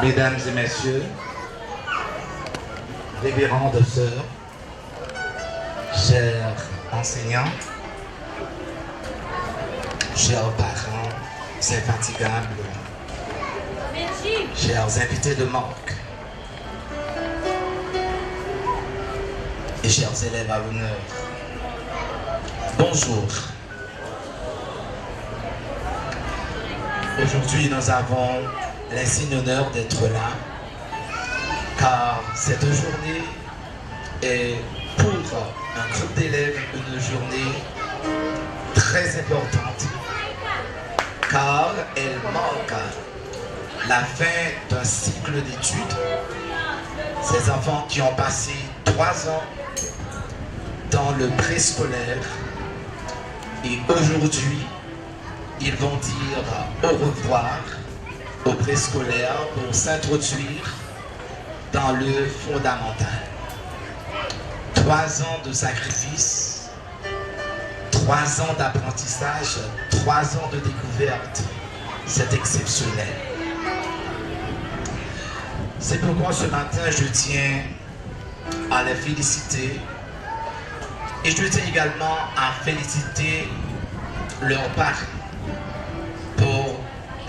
Mesdames et messieurs, révérendes sœurs, chers enseignants, chers parents infatigables, chers invités de marque et chers élèves à l'honneur, bonjour. Aujourd'hui, nous avons l'insigne honneur d'être là, car cette journée est pour un groupe d'élèves une journée très importante, car elle marque la fin d'un cycle d'études. Ces enfants qui ont passé 3 ans dans le préscolaire et aujourd'hui, ils vont dire au revoir au préscolaire pour s'introduire dans le fondamental. 3 ans de sacrifice, 3 ans d'apprentissage, 3 ans de découverte, c'est exceptionnel. C'est pourquoi ce matin, je tiens à les féliciter et je tiens également à féliciter leurs parents pour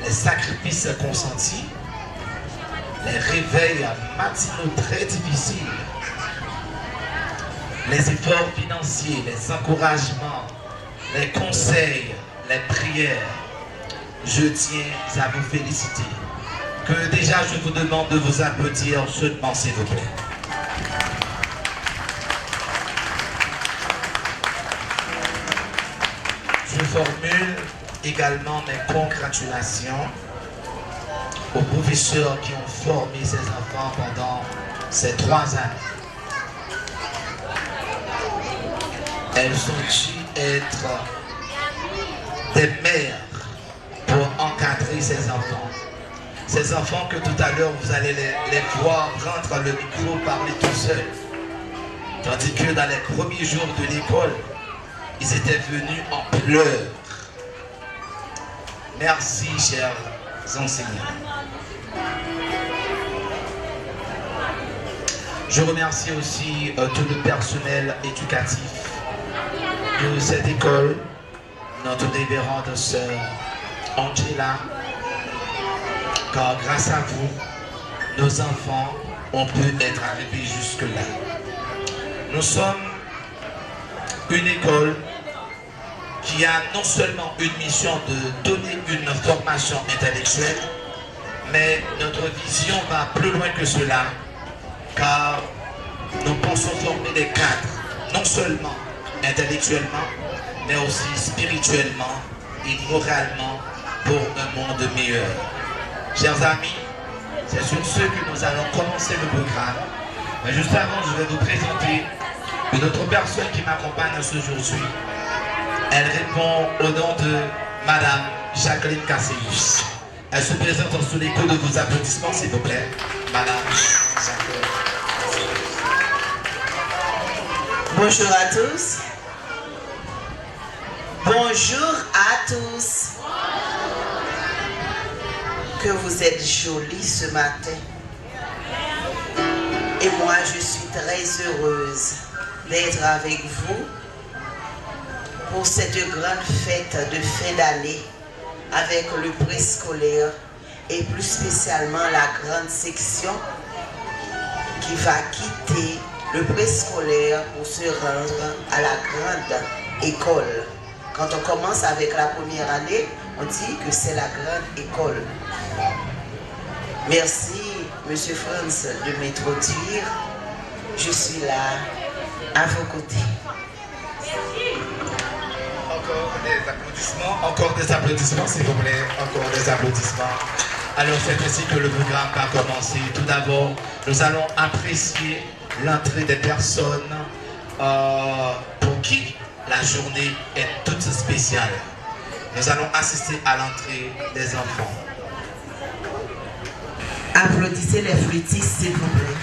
les sacrifices consentis, les réveils matinaux très difficiles, les efforts financiers, les encouragements, les conseils, les prières. Je tiens à vous féliciter. Que déjà je vous demande de vous applaudir chaudement, s'il vous plaît. Je formule également mes congratulations aux professeurs qui ont formé ces enfants pendant ces 3 années. Elles ont dû être des mères pour encadrer ces enfants. Ces enfants que tout à l'heure vous allez les voir prendre le micro, parler tout seuls. Tandis que dans les premiers jours de l'école, ils étaient venus en pleurs. Merci, chers enseignants. Je remercie aussi tout le personnel éducatif de cette école, notre révérende sœur Angela, car grâce à vous, nos enfants ont pu être arrivés jusque-là. Nous sommes une école qui a non seulement une mission de donner une formation intellectuelle, mais notre vision va plus loin que cela, car nous pensons former des cadres, non seulement intellectuellement, mais aussi spirituellement et moralement pour un monde meilleur. Chers amis, c'est sur ce que nous allons commencer le programme. Mais juste avant, je vais vous présenter une autre personne qui m'accompagne aujourd'hui. Elle répond au nom de Madame Jacqueline Casséus. Elle se présente sous l'écho de vos applaudissements, s'il vous plaît. Madame Jacqueline. Bonjour à tous. Bonjour à tous. Que vous êtes jolis ce matin. Et moi, je suis très heureuse d'être avec vous pour cette grande fête de fin d'année avec le préscolaire et plus spécialement la grande section qui va quitter le préscolaire pour se rendre à la grande école. Quand on commence avec la première année, on dit que c'est la grande école. Merci, Monsieur Franz, de m'introduire. Je suis là, à vos côtés. Encore des applaudissements, s'il vous plaît. Encore des applaudissements. Alors, c'est ainsi que le programme va commencer. Tout d'abord, nous allons apprécier l'entrée des personnes pour qui la journée est toute spéciale. Nous allons assister à l'entrée des enfants. Applaudissez les flûtistes, s'il vous plaît.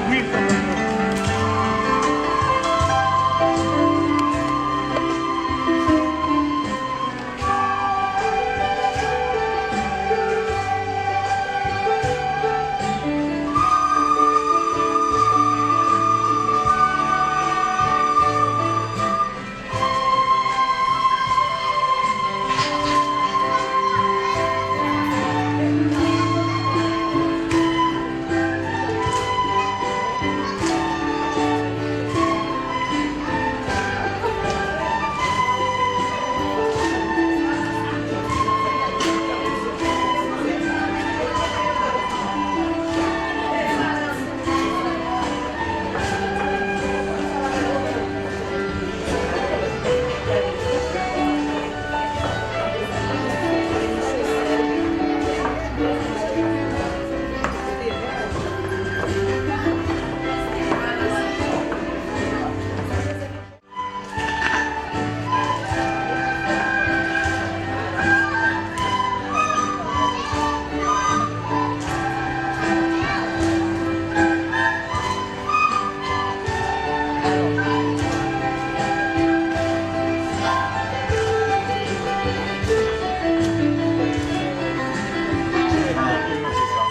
Oui.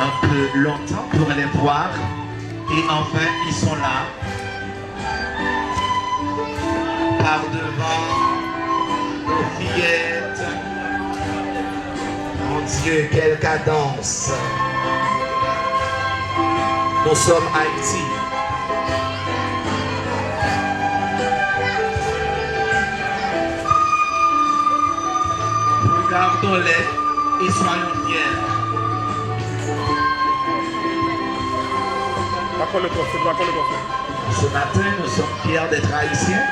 Un peu longtemps pour les voir et enfin ils sont là. Par devant nos fillettes. Mon Dieu, quelle cadence. Nous sommes Haïti. Regardons-les et soyons fiers. Ce matin, nous sommes fiers d'être haïtiens.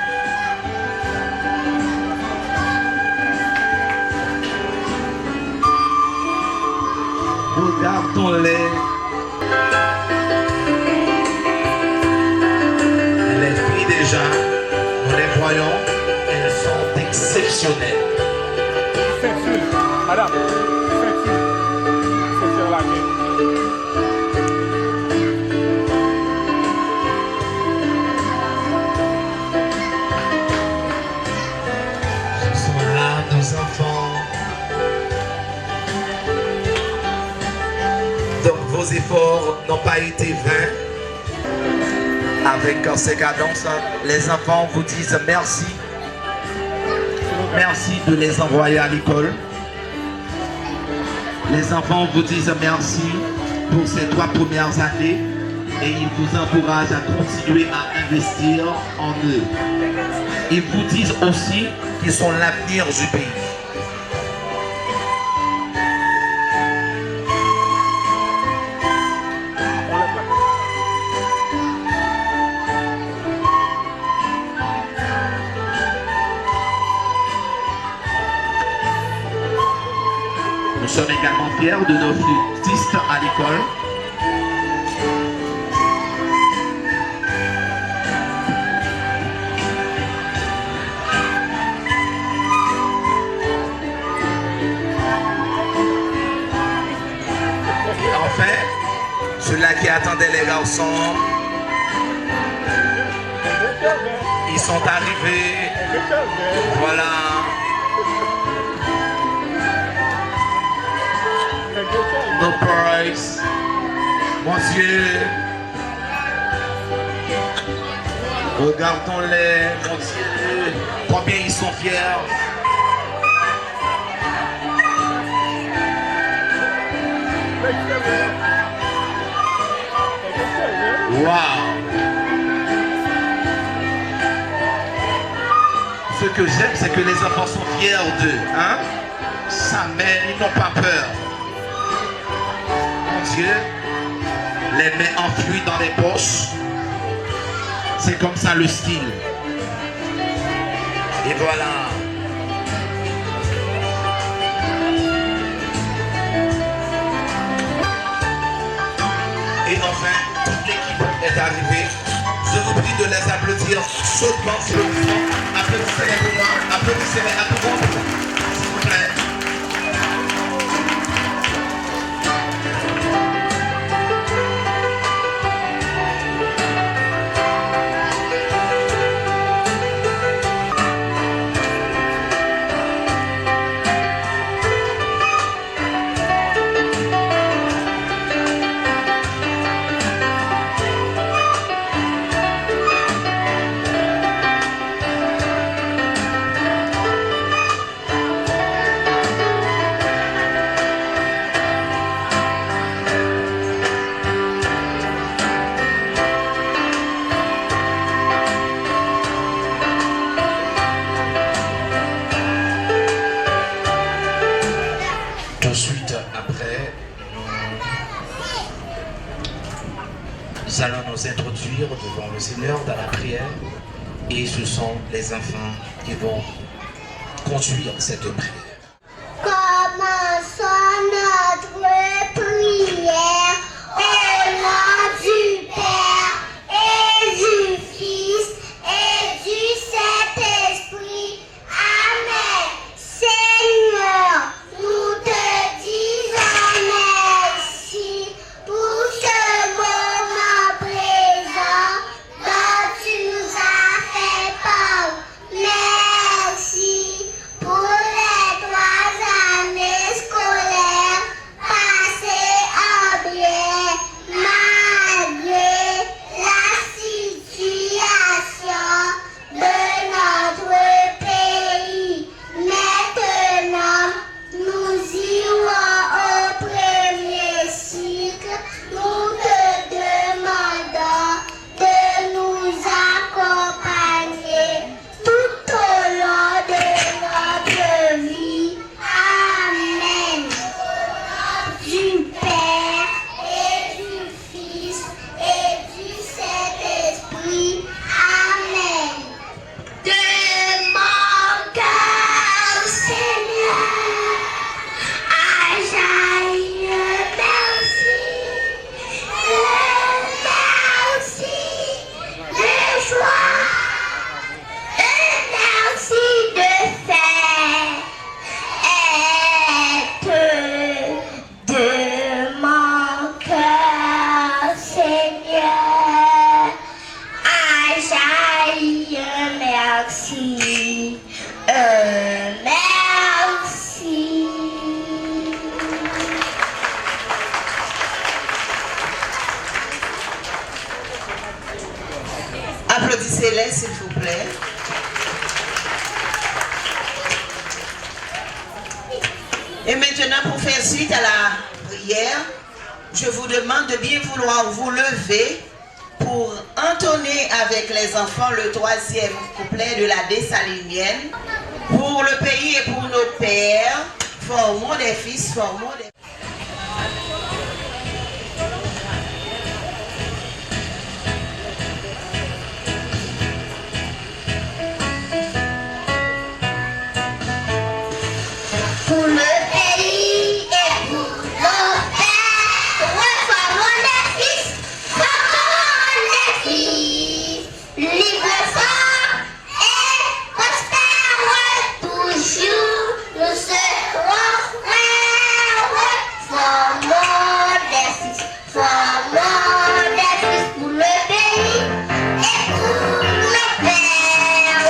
Regardons-les. Les filles déjà, nous les voyons, elles sont exceptionnelles. Madame, c'est sur la main. Nos enfants. Donc vos efforts n'ont pas été vains. Avec ces cadences, les enfants vous disent merci. Merci de les envoyer à l'école. Les enfants vous disent merci pour ces 3 premières années et ils vous encouragent à continuer à investir en eux. Ils vous disent aussi qu'ils sont l'avenir du pays. Nous sommes également fiers de nos flûtistes à l'école. Ceux-là qui attendaient les garçons, ils sont arrivés. Voilà. No price. Mon Dieu. Regardons-les, mon Dieu. Combien ils sont fiers. Wow! Ce que j'aime, c'est que les enfants sont fiers d'eux. Hein? Ça mène, ils n'ont pas peur. Mon Dieu, les mains enfouies dans les poches. C'est comme ça le style. Et voilà. Et enfin, toute l'équipe est arrivée. Je vous prie de les applaudir chaudement, s'il vous plaît. Applaudissez-les pour moi. Applaudissez-les à tout le monde, s'il vous plaît. Nous allons nous introduire devant le Seigneur dans la prière et ce sont les enfants qui vont conduire cette prière. Commençons notre prière au nom du Père et du Fils et du Saint-Esprit. Amen. Seigneur, nous te disons merci pour ce moment présent dont tu nous as fait part. Merci pour les 3 années scolaires passées en bien, malgré la situation de notre pays. Maintenant, nous irons au premier cycle. Nous te demandons de nous accompagner tout au long de notre vie. Amen. Du Père et du Fils et du Saint-Esprit. Amen. De mon cœur, Seigneur, ajaille merci, de joie, merci de faire être de mon cœur, Seigneur. Ajaille merci, merci. Applaudissez-les, s'il vous plaît. Et maintenant, pour faire suite à la prière, je vous demande de bien vouloir vous lever pour entonner avec les enfants le 3e couplet de la Dessalinienne. Pour le pays et pour nos pères, formons des fils, formons des... Pour le pays et pour nos pères, reformons les fils, formons les filles, libres, forts et prospères, toujours nous serons frères. Formons des fils, formons des fils pour le pays et pour nos pères,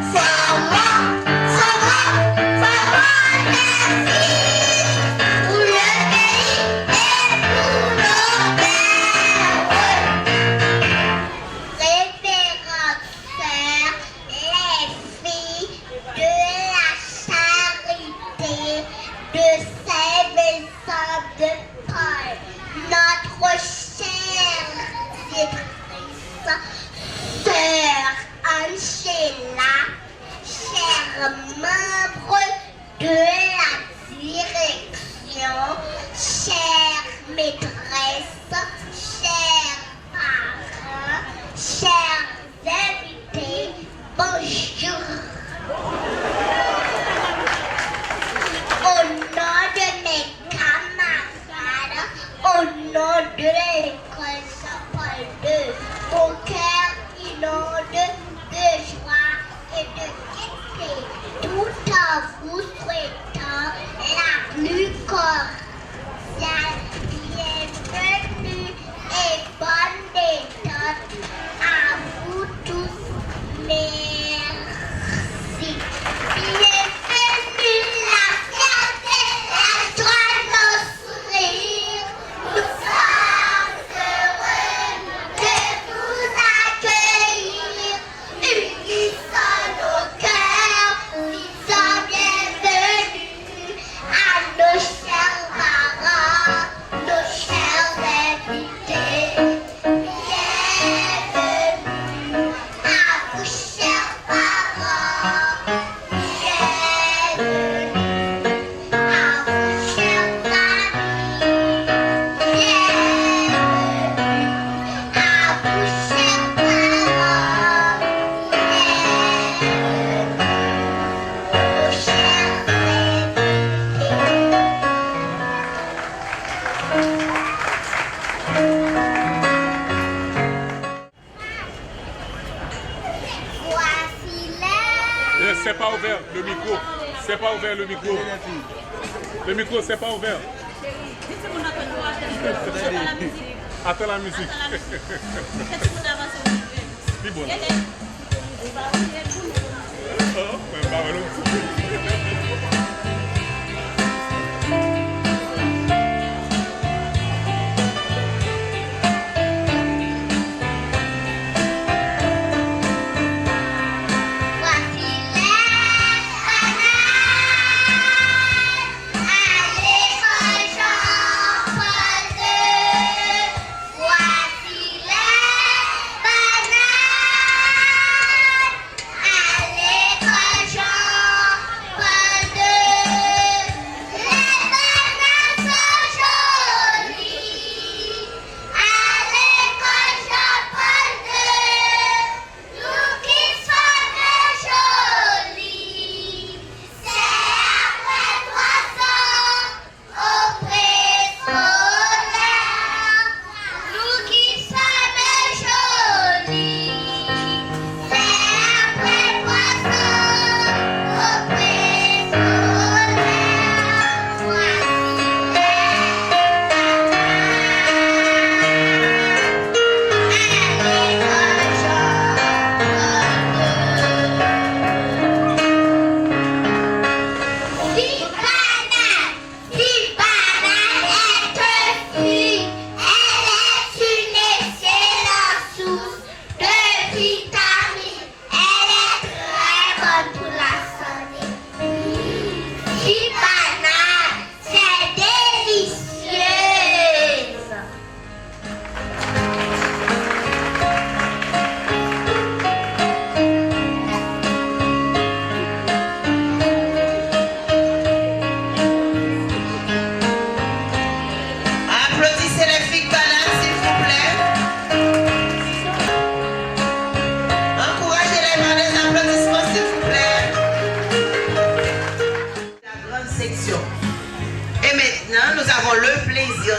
formons, formons des fils pour le pays et pour nos pères. Révérende sœur, les filles de la charité de Saint-Vincent de Paul, notre chère directrice, sœur Angela, chers membres de la direction, chères maîtresses, chers parents, chers invités, bonjour. Au nom de mes camarades, au nom de l'école Saint-Paul II, mon cœur inonde de joie et de gaieté, tout en vous souhaitant la plus cordiale bienvenue et bonne détente à vous tous. Merci. Bienvenue la fierté, la joie, nos sourires. Nous sommes c'est pas ouvert, le micro. C'est pas ouvert, le micro. Le micro, c'est pas ouvert. Attends la musique. C'est bon. Oh, mais pas mal.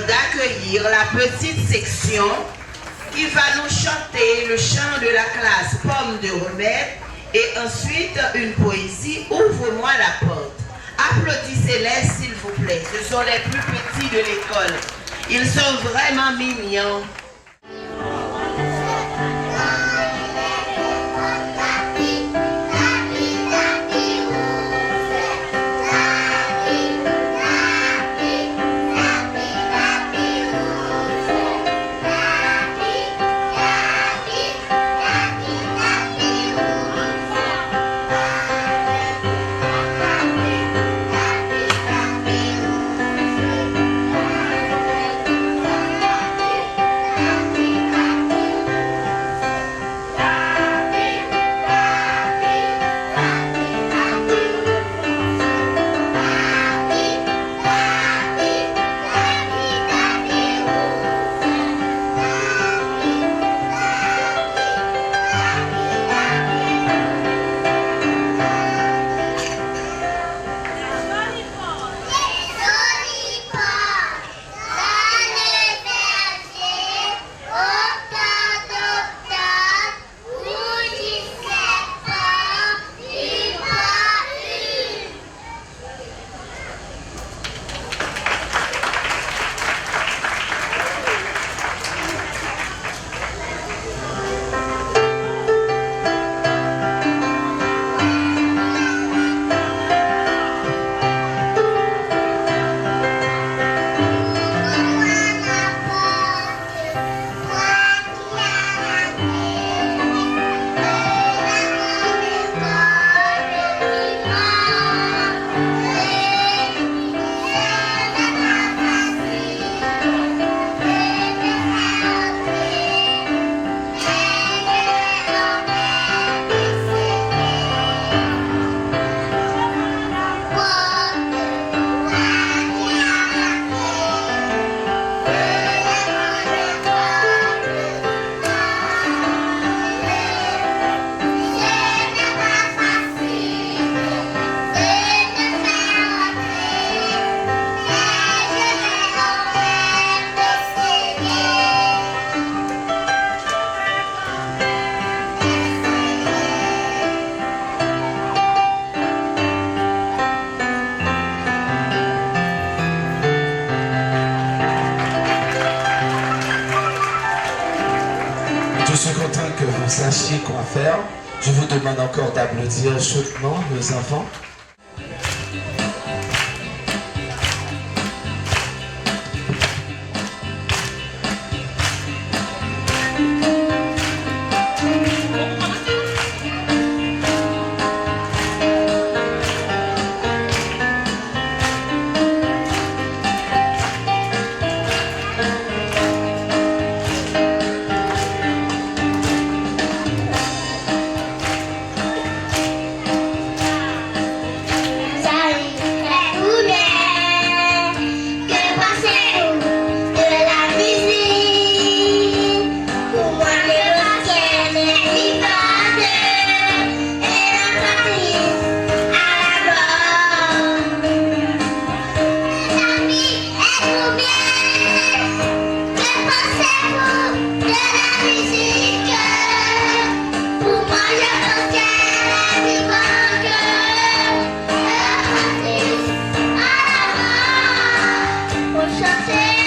D'accueillir la petite section qui va nous chanter le chant de la classe Pomme de remède et ensuite une poésie Ouvre-moi la porte. Applaudissez-les s'il vous plaît, ce sont les plus petits de l'école. Ils sont vraiment mignons. suis content que vous sachiez quoi faire. Je vous demande encore d'applaudir chaudement les enfants. Chanter,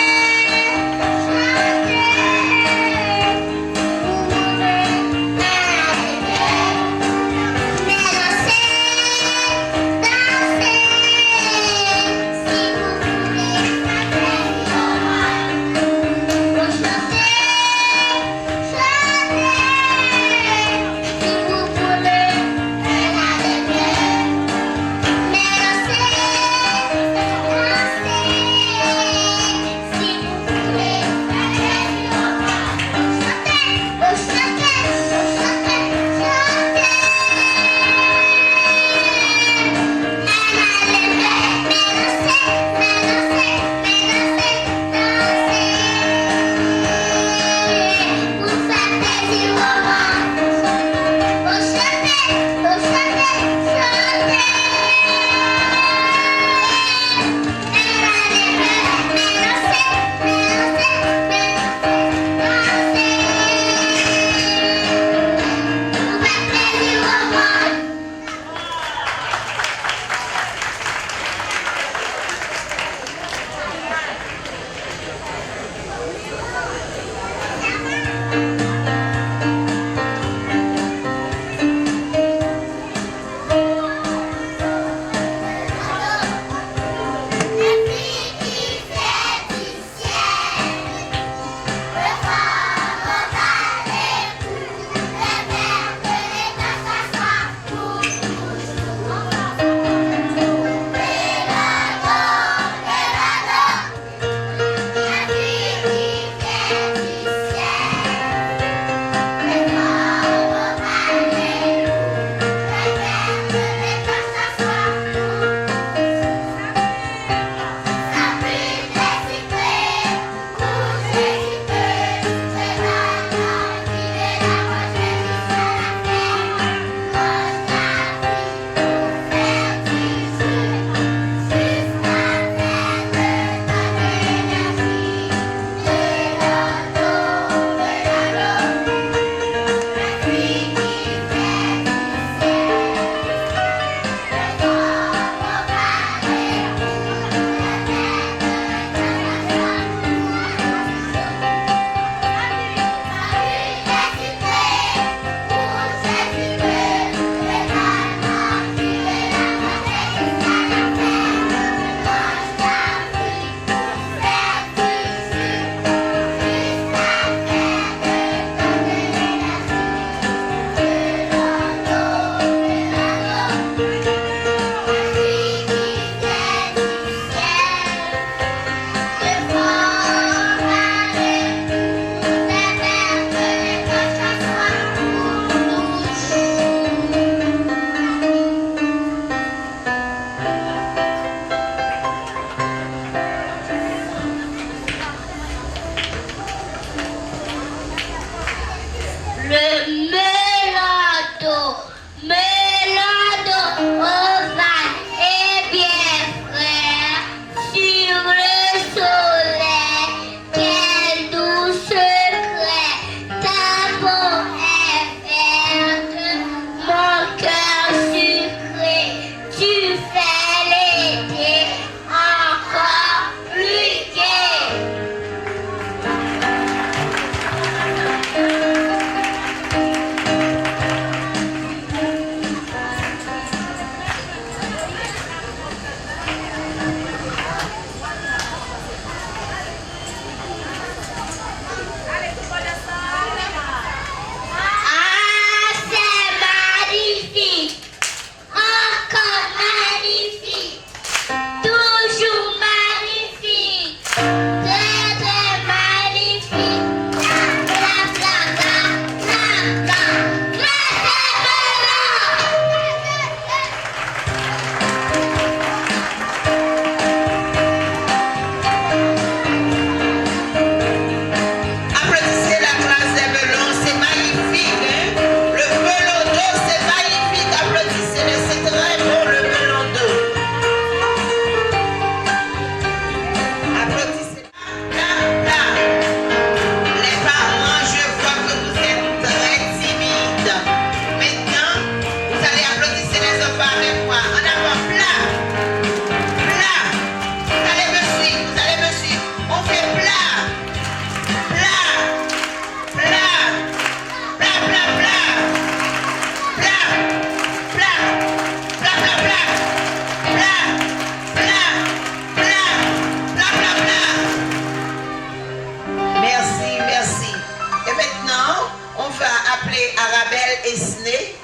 maintenant, on va appeler Arabelle Esné.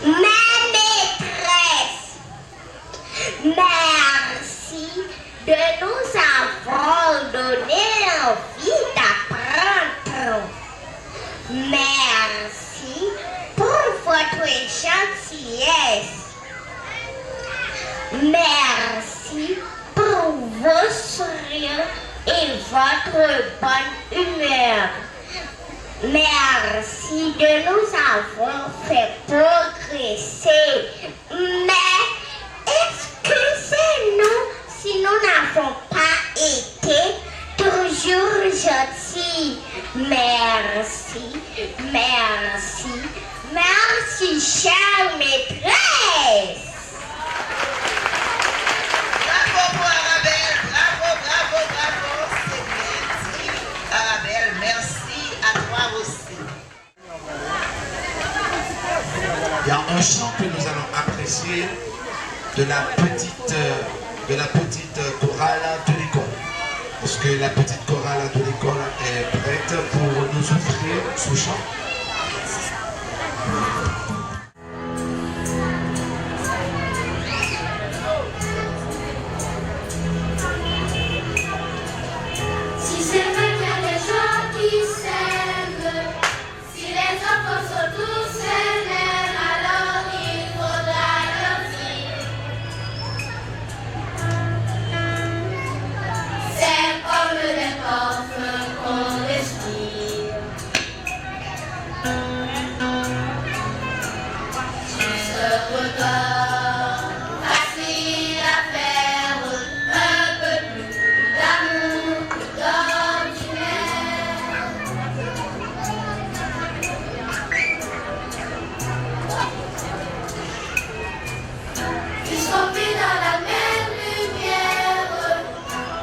Ma maîtresse, merci de nous avoir donné l'envie d'apprendre. Merci pour votre gentillesse. Merci pour vos sourires et votre bonne humeur. Merci de nous avoir fait progresser. Mais excusez-nous si nous n'avons pas été toujours gentils. Merci, merci, merci, chère maîtresse. Bravo pour Arabelle, bravo, c'est bien dit. Arabelle, merci à toi aussi. Il y a un chant que nous allons apprécier de la petite chorale de l'école. Est-ce que la petite chorale de l'école est prête pour nous offrir ce chant? Si c'est vrai qu'il y a des gens qui s'aiment, si les enfants sont tous élèves, alors il faudra leur dire. C'est comme les parfums qu'on respire. Sur ce regard, facile à faire, un peu plus d'amour que d'ordinaire. Ils sont mis dans la même lumière,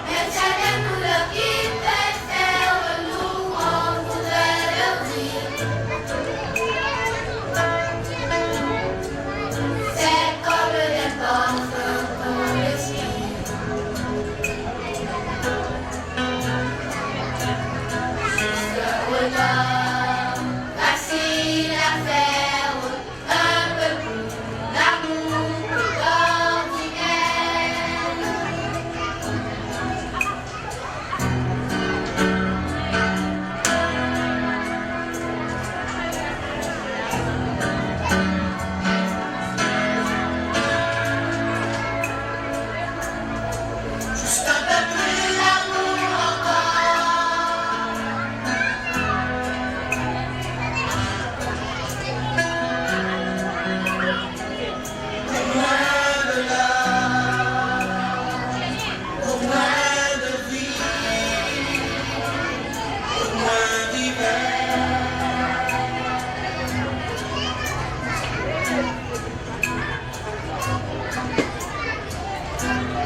même s'il y a des couleurs qui préfèrent, nous on voudrait leur dire. C'est comme les parfums qu'on respire. Juste un regard, facile à faire, un peu plus d'amour que d'ordinaire. Juste un peu plus d'amour encore.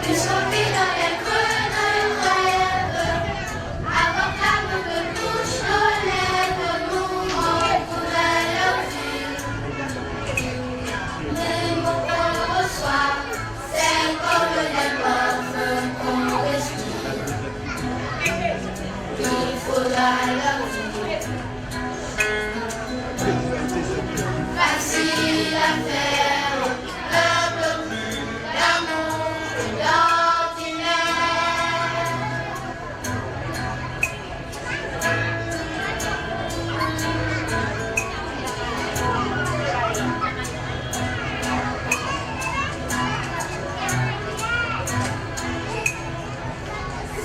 Ils sont mis dans les creux d'un rêve, avant que l'amour ne touche nos lèvres, nous on voudrait leur dire. Les mots qu'on reçoit, c'est comme les parfums qu'on respire. Il faudra leur dire. Facile à faire, un peu plus d'amour que d'ordinaire.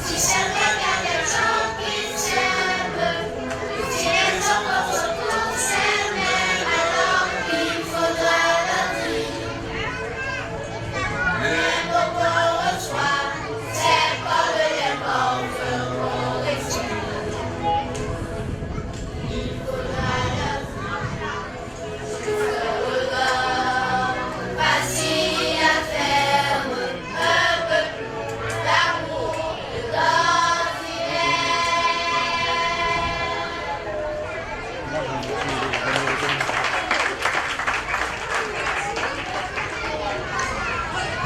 Si c'est vrai qu'il y a des gens qui s'aiment, si les enfants sont tous aimés, alors il faudra leur dire. Les mots qu'on reçoit, c'est comme les parfums qu'on respire. Il faudra leur dire. Ce regard, facile à faire, un peu plus d'amour que d'ordinaire.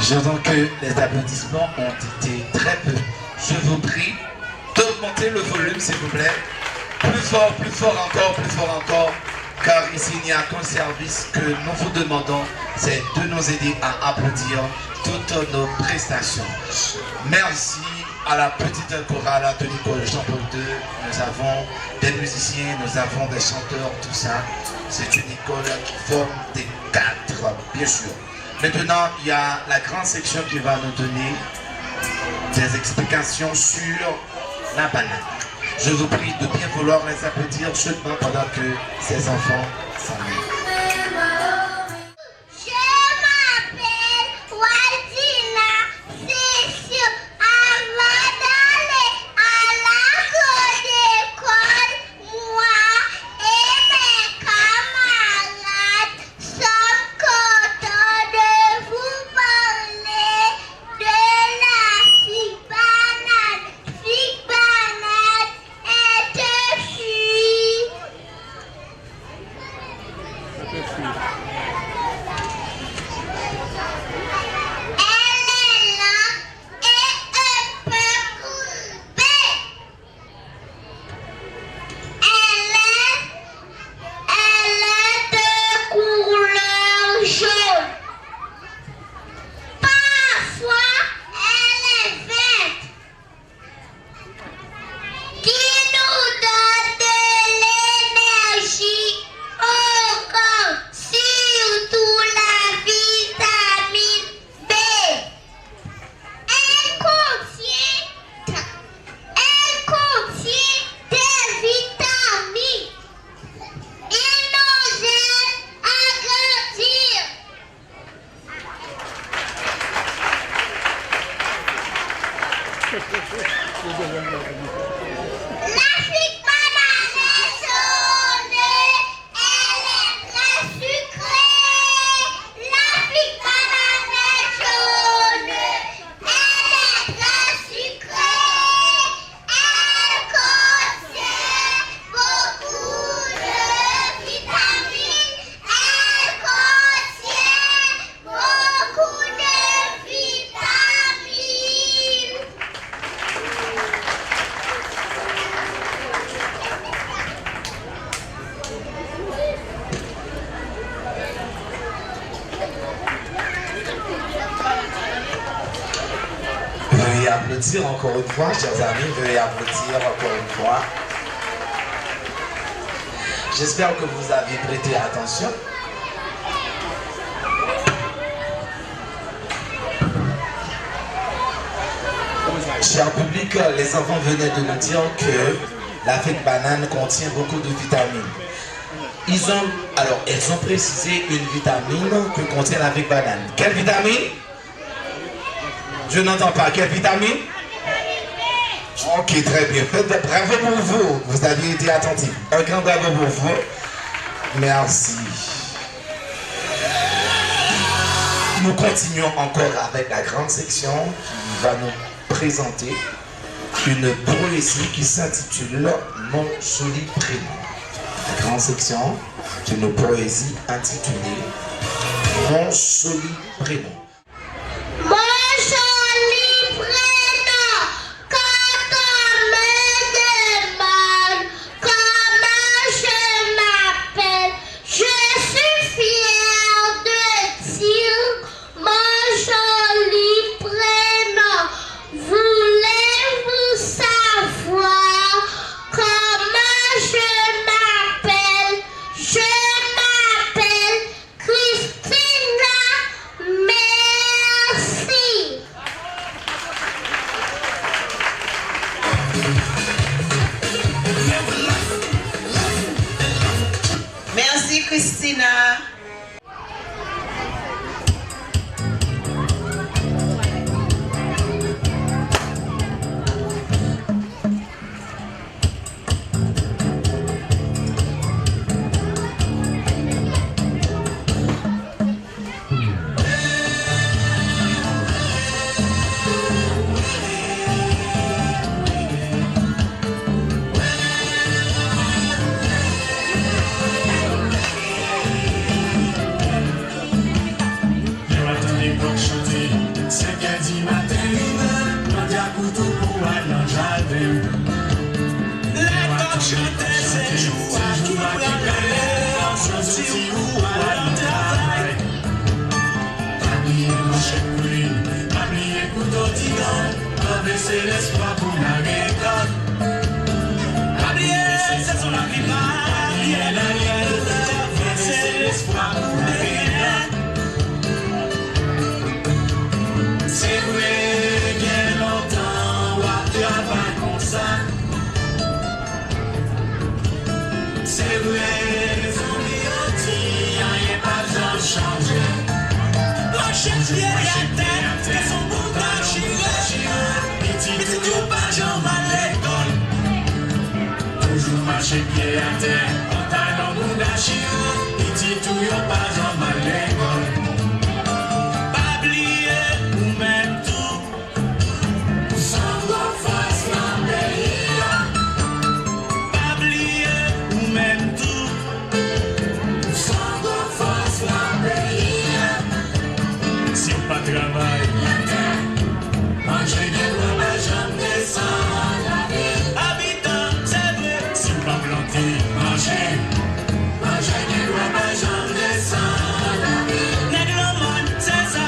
J'entends que les applaudissements ont été très peu. Je vous prie d'augmenter le volume, s'il vous plaît. plus fort encore, car ici il n'y a qu'un service que nous vous demandons, c'est de nous aider à applaudir toutes nos prestations. Merci à la petite chorale de l'école Jean-Paul II, nous avons des musiciens, nous avons des chanteurs, tout ça. C'est une école qui forme des cadres, bien sûr. Maintenant, il y a la grande section qui va nous donner des explications sur la banane. Je vous prie de bien vouloir les applaudir chaudement pendant que ces enfants s'amusent. Veuillez applaudir encore une fois, chers amis, veuillez applaudir encore une fois. J'espère que vous avez prêté attention. Cher public, les enfants venaient de nous dire que la fake banane contient beaucoup de vitamines. Elles ont précisé une vitamine que contient la fake banane. Quelle vitamine? Je n'entends pas. Quelle vitamine? Ok, très bien. Bravo pour vous. Vous avez été attentifs. Un grand bravo pour vous. Merci. Nous continuons encore avec la grande section qui va nous présenter une poésie qui s'intitule Mon joli prénom. La grande section d'une poésie intitulée Mon joli prénom. Merci Christina. C'est vrai, son bioti, rien pas jamais changé. Marche pied à terre, c'est son bout d'achille. Petit tout pas jamais à l'école. Toujours marcher pied à terre, en taille bout d'achille. Petit tout y'a pas jamais à l'école. Pas oublier ou même tout. Sans gros face dans le pays. Pas oublier ou même tout. Sans gros face dans le pays. Si on pas travail, manger des lois, ma jambe descend la vie. Habitant, c'est vrai. Si on pas planter, manger des lois, ma jambe descend la vie. Nègre c'est ça.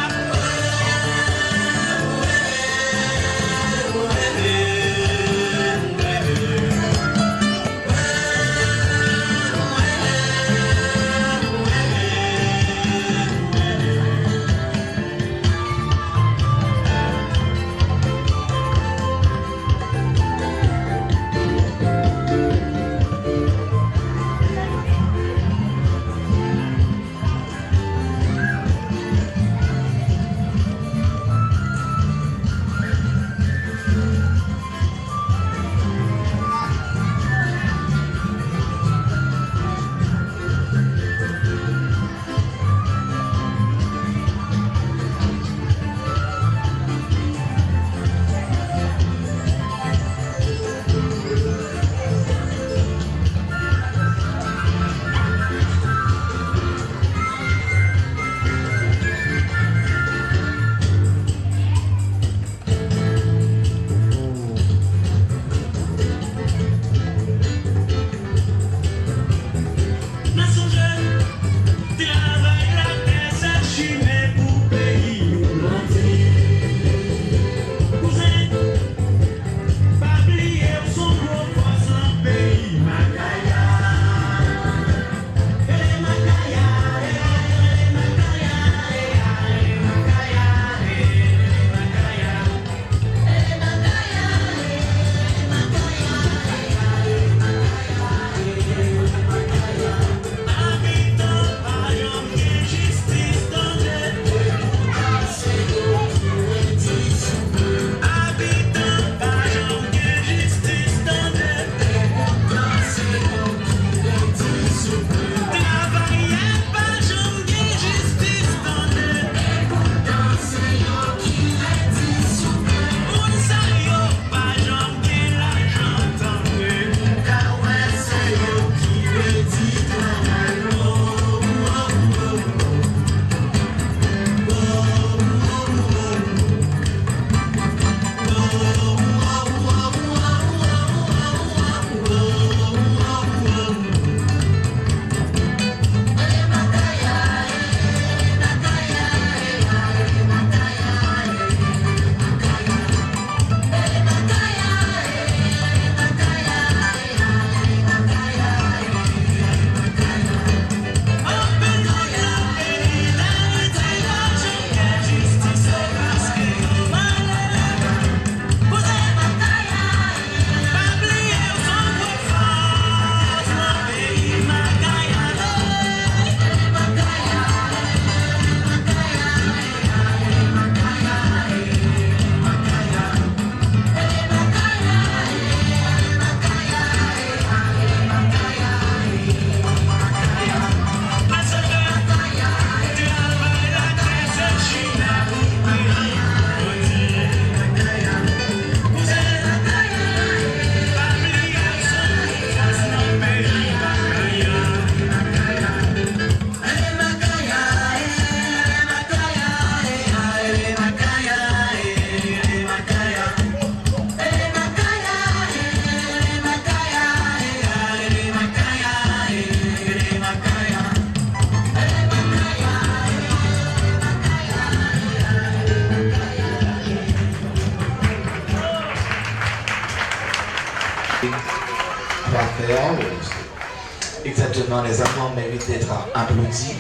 Exactement, les enfants méritent d'être applaudis.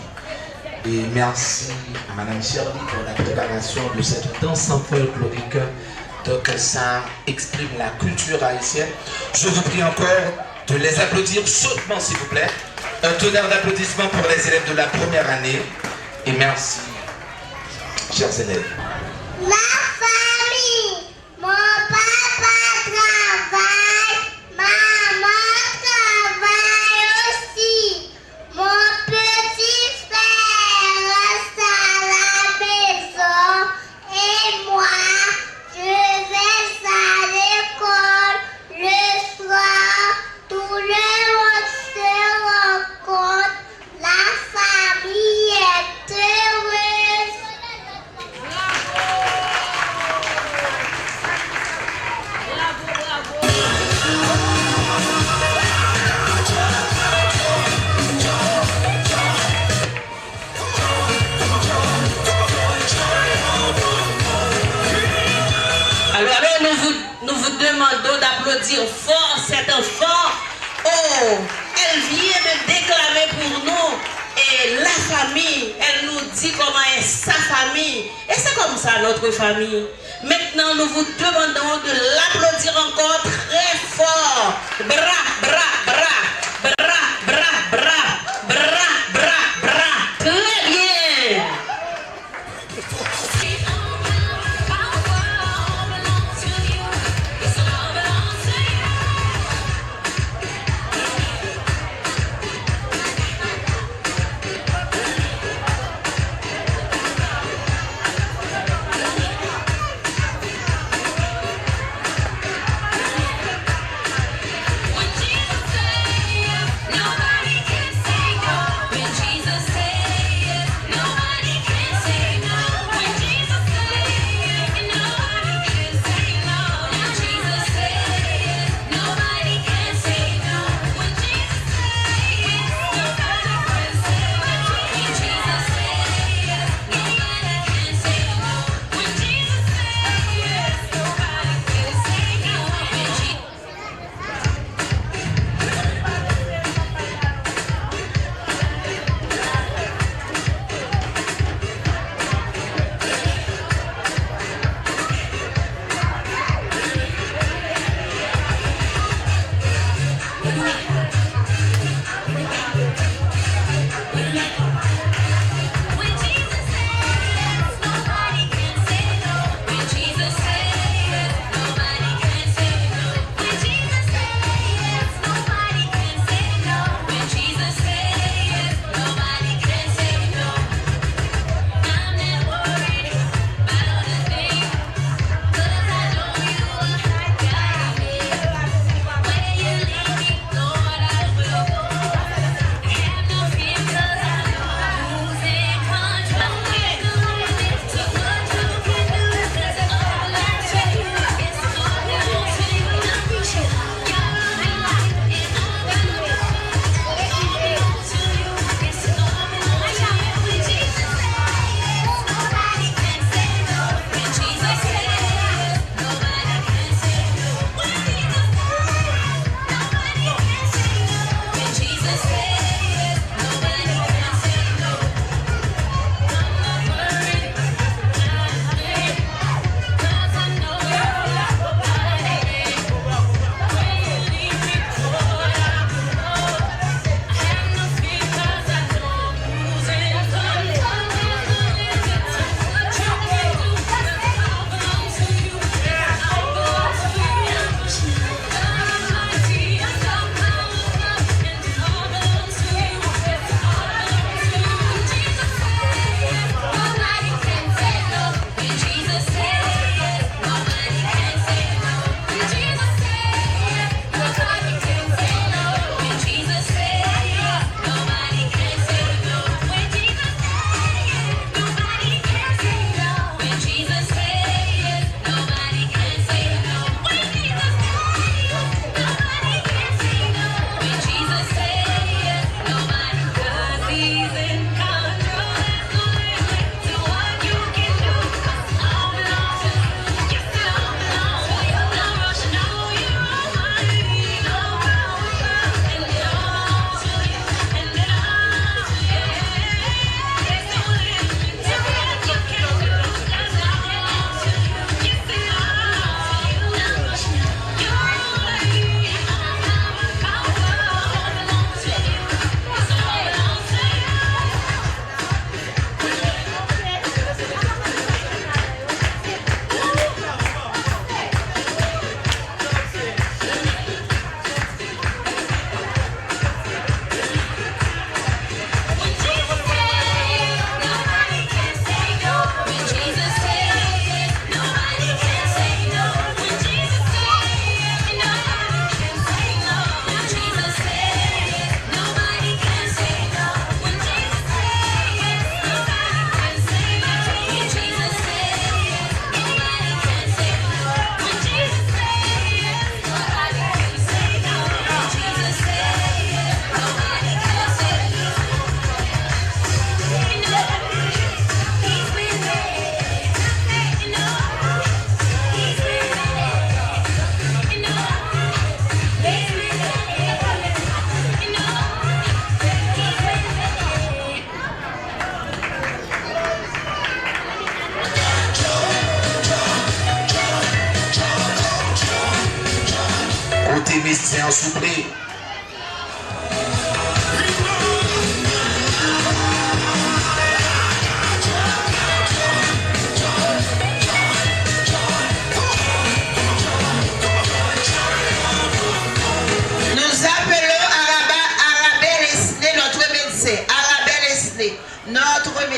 Et merci à Madame Shirley pour la préparation de cette danse folklorique. Donc ça exprime la culture haïtienne. Je vous prie encore de les applaudir chaudement, s'il vous plaît. Un tonnerre d'applaudissements pour les élèves de la première année. Et merci, chers élèves. Ma famille, mon papa travaille, maman travaille aussi. Mon petit frère reste à la maison et moi, je vais à l'école le soir. Tout le monde se rencontre, la famille est heureuse. Alors, nous vous demandons d'applaudir fort cet enfant. Oh, elle vient de déclamer pour nous. Et la famille, elle nous dit comment est sa famille. Et c'est comme ça notre famille. Maintenant, nous vous demandons de l'applaudir encore très fort. Bra, bra, bra, bra, bra, bra, bra, bra, bra. Très bien.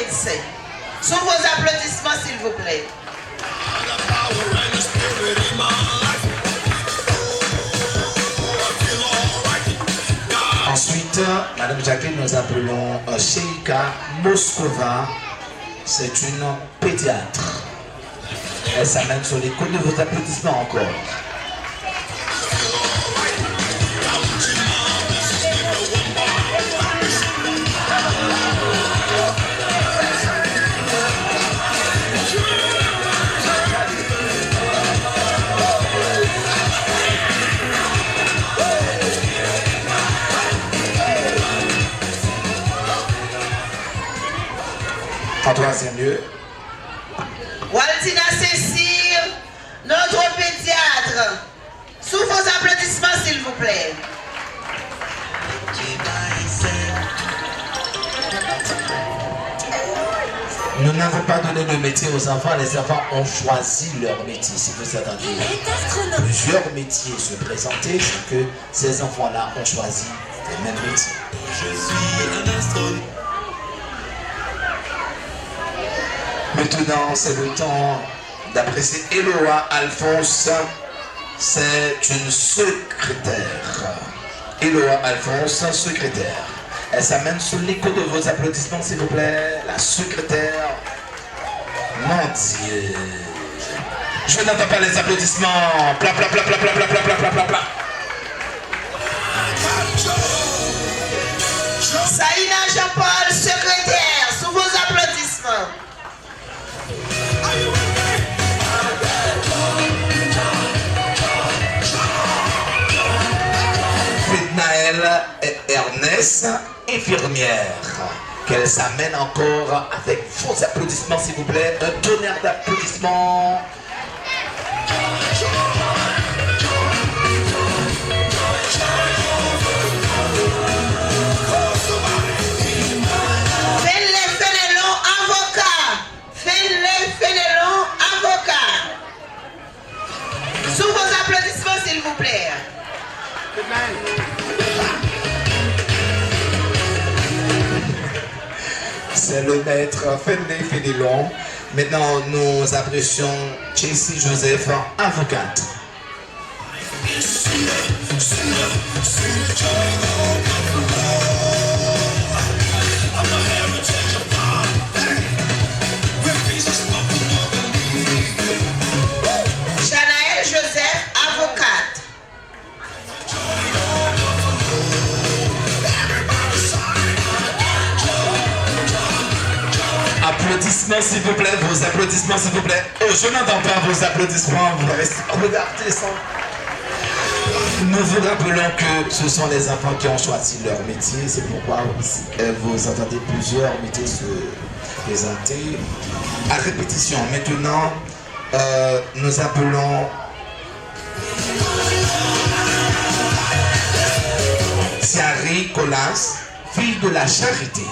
médecins. Sous vos applaudissements, s'il vous plaît. Ensuite, Madame Jacqueline, nous appelons Sheika Moskova. C'est une pédiatre. Elle s'amène sur les côtes de vos applaudissements encore. En troisième lieu, Waltina Cécile, notre pédiatre. Sous vos applaudissements, s'il vous plaît. nous n'avons pas donné de métier aux enfants. Les enfants ont choisi leur métier. Si vous attendez plusieurs métiers se présenter, c'est que ces enfants-là ont choisi les mêmes métiers. Je suis un astronaute. Maintenant, c'est le temps d'apprécier Eloa Alphonse. C'est une secrétaire. Eloa Alphonse, secrétaire. Elle s'amène sous l'écho de vos applaudissements, s'il vous plaît. La secrétaire. Mon Dieu. Je n'entends pas les applaudissements. Pla, pla, pla, pla, pla, pla, pla, pla, pla, pla, pla. Saïna Jean-Paul, secrétaire. Sous vos applaudissements. Naël et Ernest, infirmière, qu'elle s'amène encore avec vos applaudissements, s'il vous plaît. Un tonnerre d'applaudissements. Fais-les Fénélon, avocat. Fais-les Fénélon, avocat. Sous vos applaudissements, s'il vous plaît. C'est le maître Fenley Fénélon. Maintenant, nous apprécions Jessie Joseph, avocate. Chanaël Joseph, avocate. Applaudissements, s'il vous plaît, vos applaudissements, s'il vous plaît. Oh, je n'entends pas vos applaudissements. Vous restez. Regardez ça. Nous vous rappelons que ce sont les enfants qui ont choisi leur métier. C'est pourquoi vous entendez plusieurs métiers se présenter. À répétition, maintenant, nous appelons Thierry Colas, fille de la charité.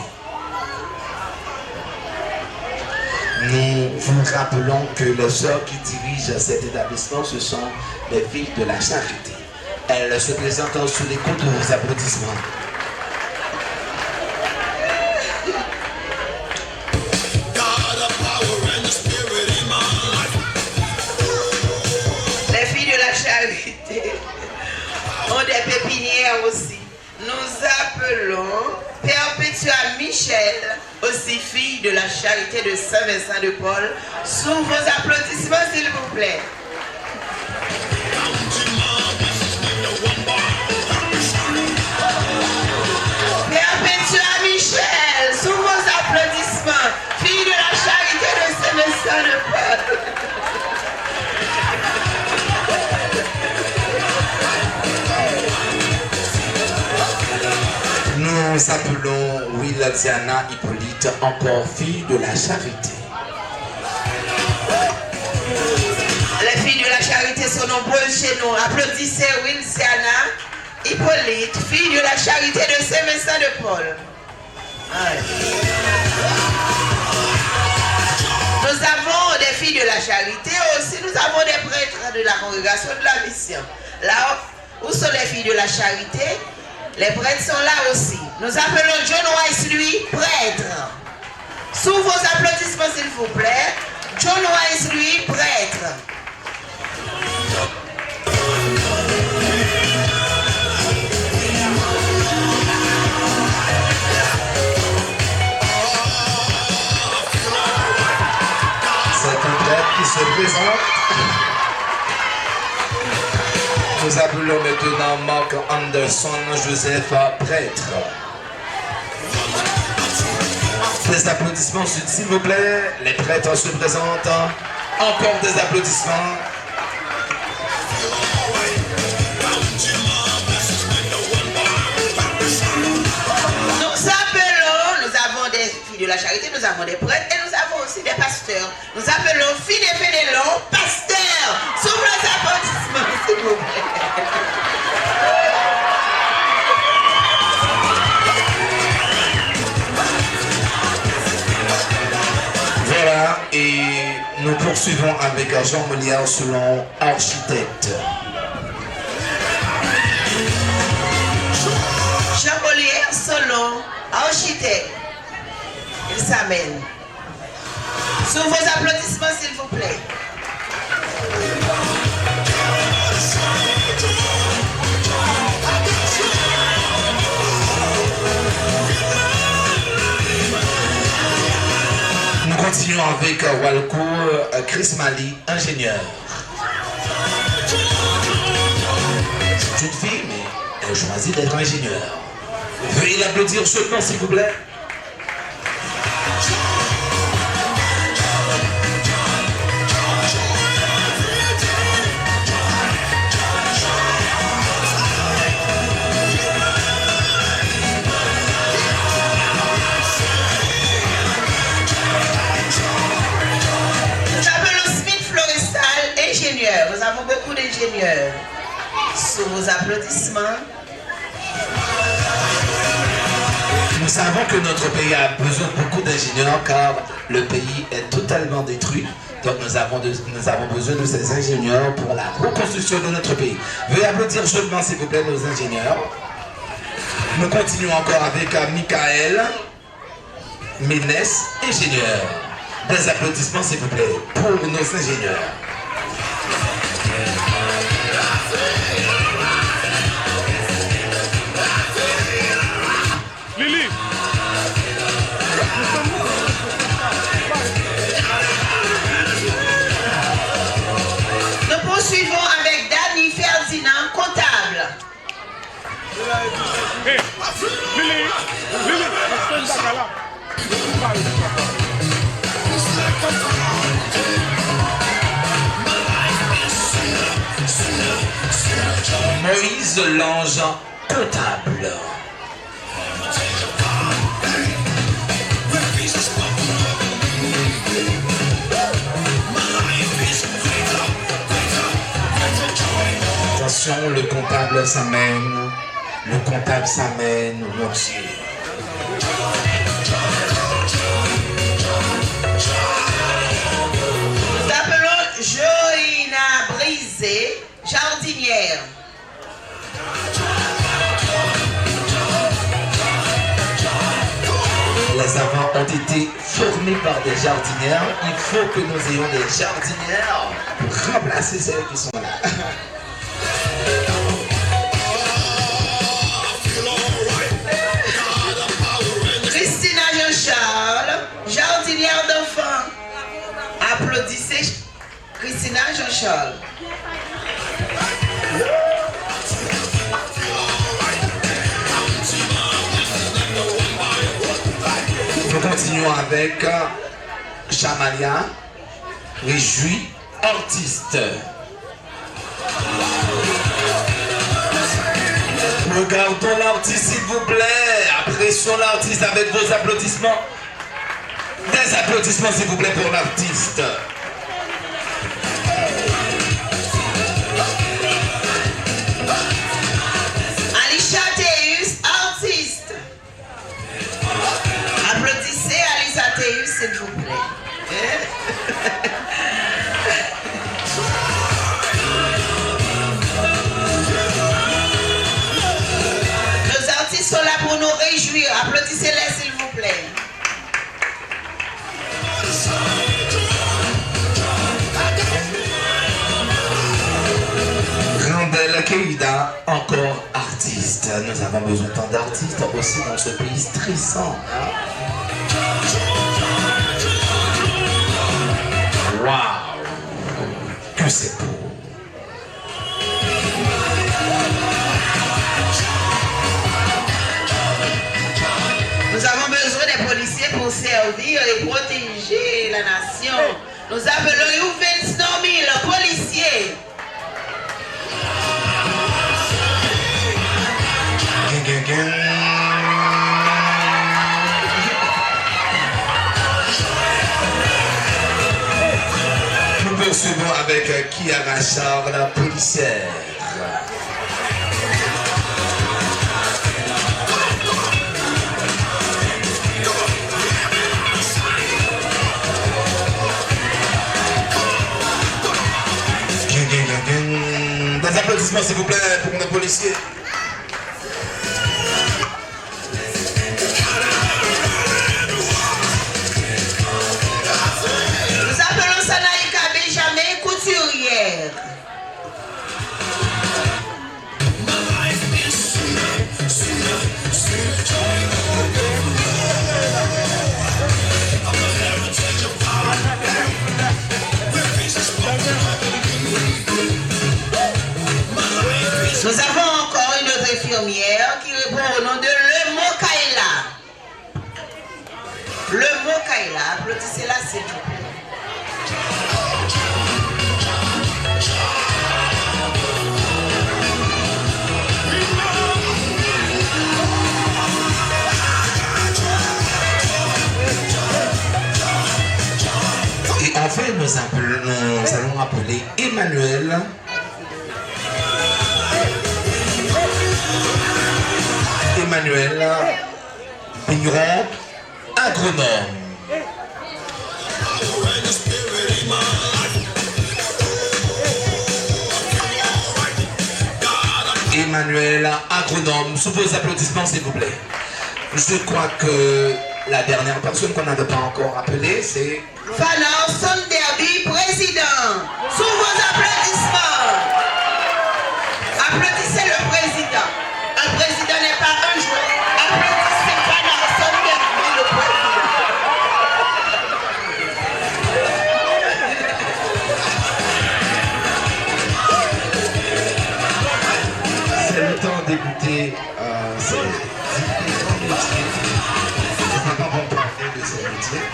Nous vous rappelons que les sœurs qui dirigent cet établissement, ce sont les filles de la charité. Elles se présentent sous l'écoute de vos applaudissements. Les filles de la charité ont des pépinières aussi. Nous appelons Perpétua Michel, aussi fille de la charité de Saint-Vincent-de-Paul, sous vos applaudissements, s'il vous plaît. Perpétua Michel, sous vos applaudissements, fille de la charité de Saint-Vincent-de-Paul. Nous appelons Willziana Hippolyte, encore fille de la charité. Les filles de la charité sont nombreuses chez nous. Applaudissez Willziana Hippolyte, fille de la charité de Saint-Vincent-de-Paul. Nous avons des filles de la charité, aussi nous avons des prêtres de la congrégation de la mission. Là où sont les filles de la charité, les prêtres sont là aussi. Nous appelons John Weiss, lui, prêtre. Sous vos applaudissements, s'il vous plaît, John Wise, lui, prêtre. C'est un prêtre qui se présente. Nous appelons maintenant Mark Anderson Joseph, prêtre. Des applaudissements, s'il vous plaît. Les prêtres se présentent. Encore des applaudissements. Nous avons des filles de la charité, nous avons des prêtres et nous avons aussi des pasteurs. Nous appelons filles et Fénélon, pasteurs. Sous les applaudissements, s'il vous plaît. Voilà, et nous poursuivons avec Jean Molière selon architecte. Jean Molière selon architecte. Il s'amène. Sous vos applaudissements, s'il vous plaît. Nous continuons avec Walco Chris Mali, ingénieur. C'est une fille, mais elle a choisi d'être ingénieur. Veuillez l'applaudir seulement, s'il vous plaît. Nous avons beaucoup d'ingénieurs. Sous vos applaudissements. Nous savons que notre pays a besoin de beaucoup d'ingénieurs car le pays est totalement détruit. Donc nous avons besoin de ces ingénieurs pour la reconstruction de notre pays. Veuillez applaudir seulement, s'il vous plaît, nos ingénieurs. Nous continuons encore avec Michael Ménès, ingénieur. Des applaudissements, s'il vous plaît, pour nos ingénieurs. Lily. Nous poursuivons avec Danny Ferdinand, comptable. Hey, Lily. Moïse Lange, comptable. Attention, le comptable s'amène. Le comptable s'amène, mon Dieu. Nous appelons Joïna Brisé, jardinière. Les enfants ont été formés par des jardinières. Il faut que nous ayons des jardinières pour remplacer celles qui sont là. Christina Jean-Charles, jardinière d'enfants. Applaudissez Christina Jean-Charles. Nous continuons avec Chamalia, réjoui, artiste. Regardons l'artiste, s'il vous plaît. Apprécions l'artiste avec vos applaudissements. Des applaudissements, s'il vous plaît, pour l'artiste. Alicia Théus, artiste. Applaudissez Alicia Théus, s'il vous plaît. Nos artistes sont là pour nous réjouir. Applaudissez-les, s'il vous plaît. nous avons besoin tant d'artistes aussi dans ce pays stressant. Hein? Waouh! Que c'est beau! Nous avons besoin des policiers pour servir et protéger la nation. Nous appelons Youvens Nomi, le policier. Nous poursuivons avec Kiara Charles, la policière. Des applaudissements s'il vous plaît pour nos policiers. Nous appelons Sanaïka Benjamin couturière. Nous avons encore une autre infirmière qui répond au nom de Le Mokaila. Le Mokaila, applaudissez-la s'il vous plaît. Et enfin, nous allons appeler Emmanuel. Emmanuel Pignon, agronome. Emmanuel, agronome, sous vos applaudissements s'il vous plaît. Je crois que la dernière personne qu'on n'avait pas encore appelée, c'est Fanon Sonderby, président. Sous vos applaudissements. Applaudissez le président. Un président n'est pas un joueur. Applaudissez Fanon Sonderby, le président. C'est le temps d'écouter ces différents métiers. Les enfants vont parler de ces métiers.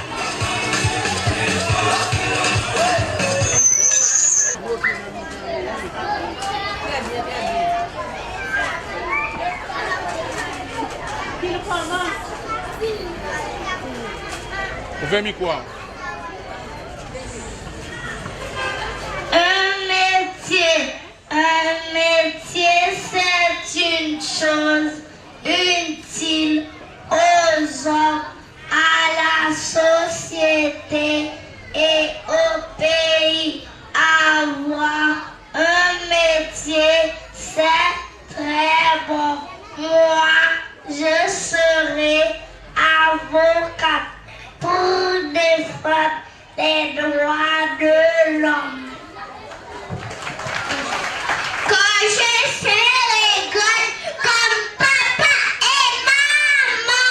Ouvrez quoi? Un métier, c'est une chose utile aux hommes, à la société et au pays. Avoir un métier, c'est très bon. Moi, je serai avocate pour défendre les droits de l'homme. Quand je serai grande comme papa et maman,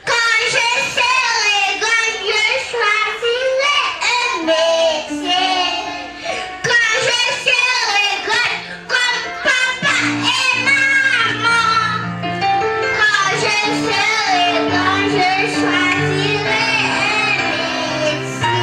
quand je serai grande, je choisirai un métier. Quand je serai grande comme papa et maman, quand je serai grande, je choisirai un métier.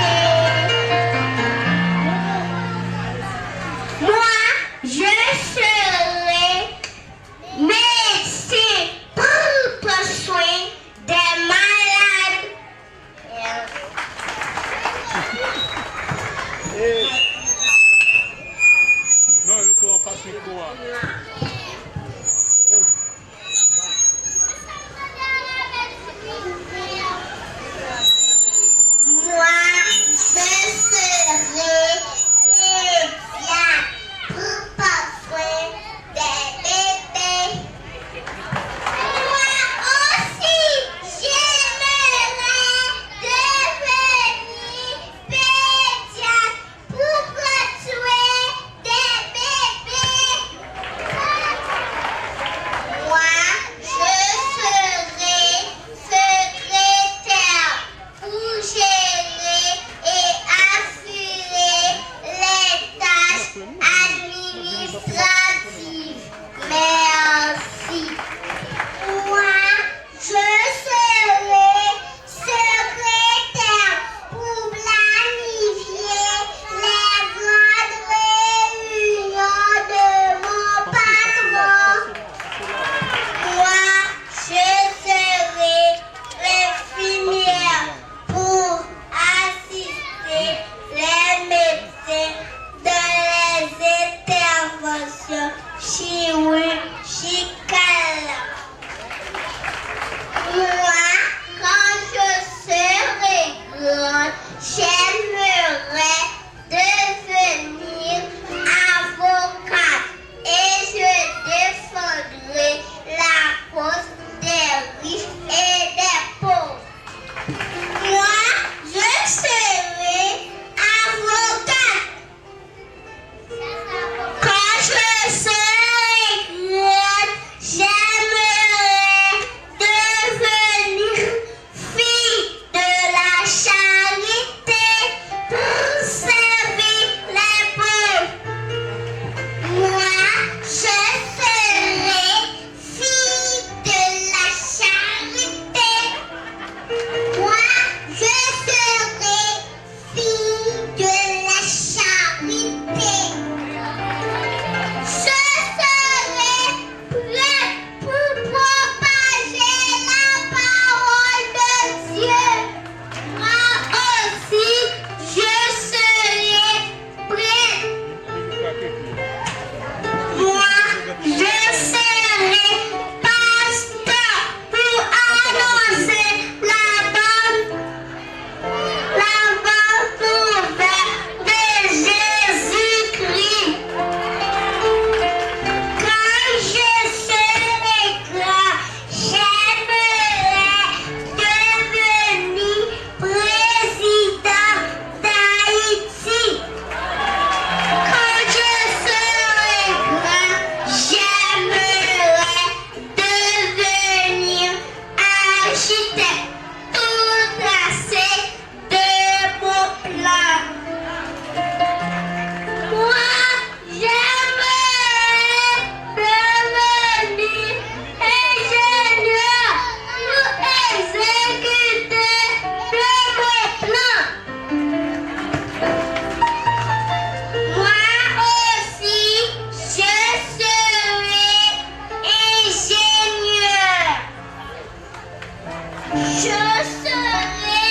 Je serai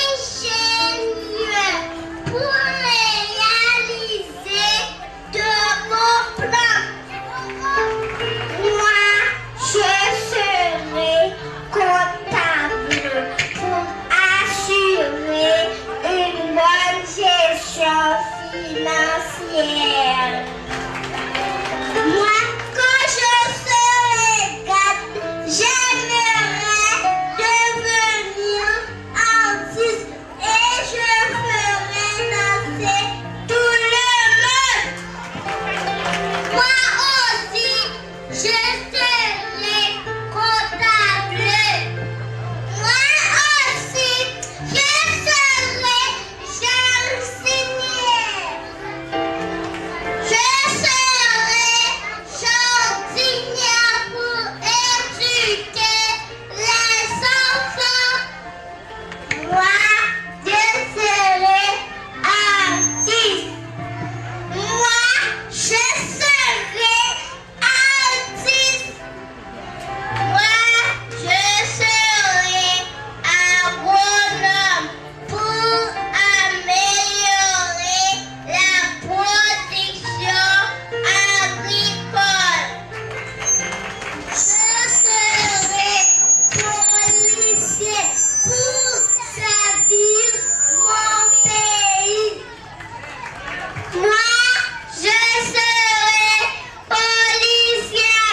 ingénieux pour réaliser de mon plan. Moi, je serai comptable pour assurer une bonne gestion financière. Moi, quand je serai grande, j'aimerais devenir artiste et je ferai danser tout le monde. Moi aussi, je serai comptable. Moi aussi, je serai jardinière. Je serai jardinière pour éduquer les enfants. Moi, je serai artiste. Moi, je serai artiste. Moi, je serai agronome pour améliorer la production agricole. Je serai policier pour servir mon pays. Moi, je serai policier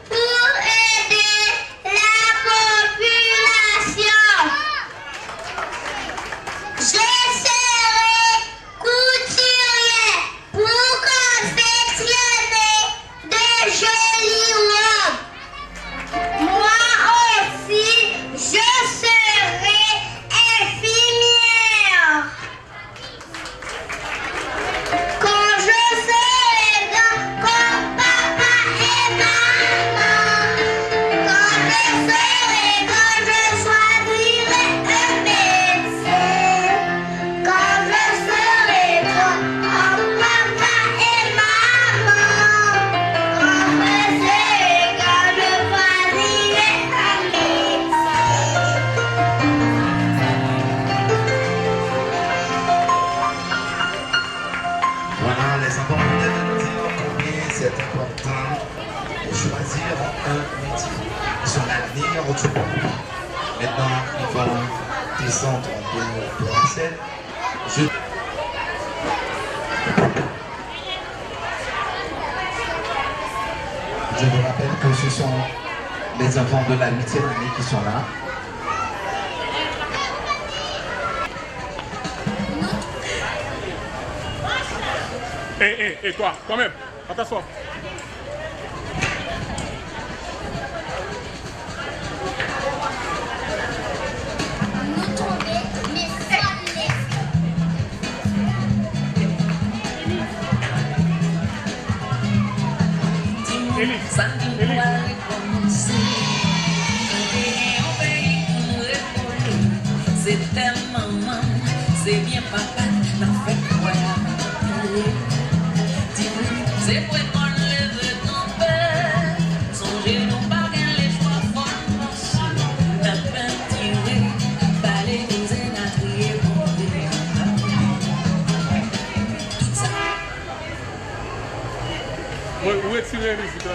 pour aider la population. Je serai couturier pour confectionner de jolies robes. Moi aussi, je serai infirmière. Quand je serai grand comme papa et maman, quand je serai grand, je choisirai un médecin. Quand je serai grand comme papa et maman, quand je serai grand, je choisirai un médecin. Voilà, les enfants venaient de nous dire combien c'est important de choisir un métier. Son avenir du monde. Maintenant, ils vont descendre de la scène. Je vous rappelle que ce sont les enfants de la 8e année qui sont là. Et toi, toi-même, à t'asseoir. Nous tomber, mais sans laisser. Élise, Samedi, on va recommencer. On paye pour épauler. C'est tellement maman, c'est bien papa, n'en fait quoi. C'est pour qu'on lève ton père. Songez non pas qu'elle les fois forts. N'a pas tiré, balai des énatriers pour tout ça. où est-ce qu'il est, Élise, là?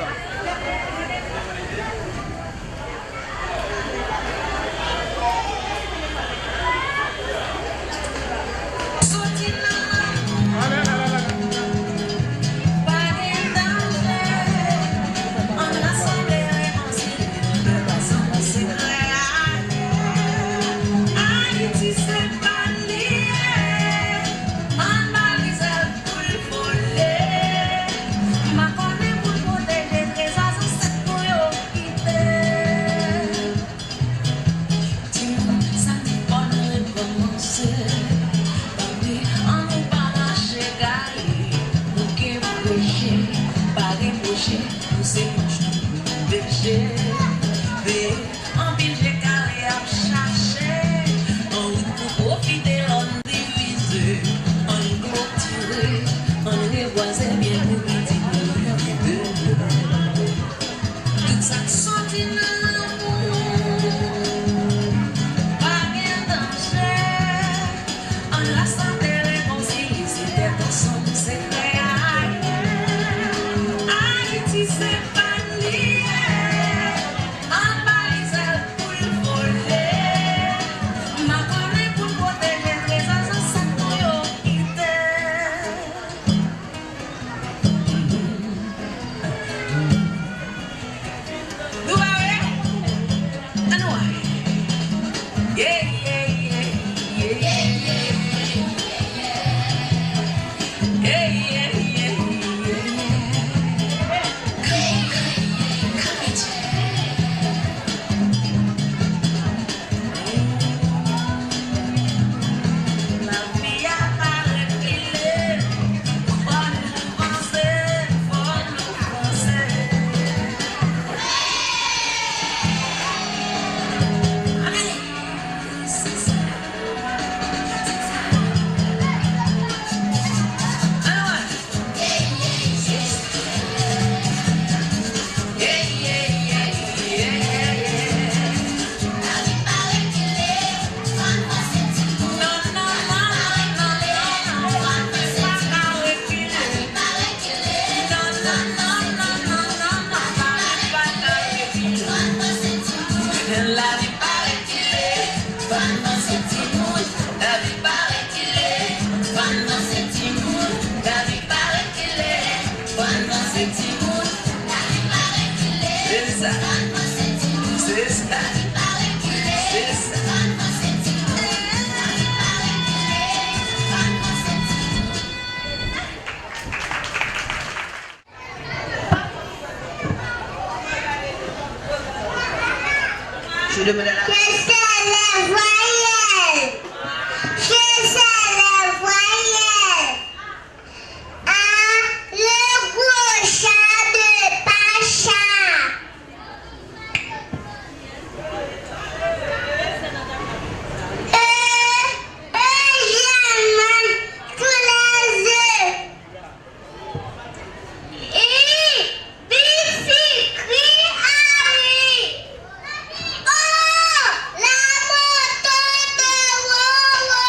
Je demande à la... Qu'est-ce que la voyelle? Qu'est-ce que la voyelle? A, le gros chat de Pacha. Eugène tous les œufs. Bicyclette Harry. Oh, la moto de Wowo.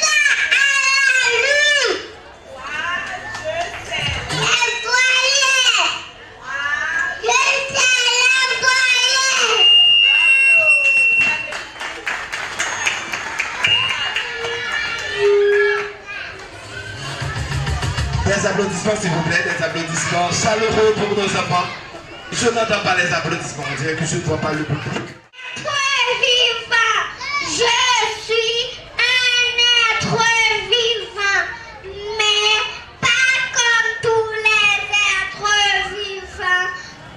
Va à la lune. Les voyelles. Je sais la voyelle. Des applaudissements s'il vous plaît, des applaudissements chaleureux pour nos enfants. Je n'entends pas les applaudissements, on dirait que je ne vois pas le public. Être vivant, je suis un être vivant, mais pas comme tous les êtres vivants,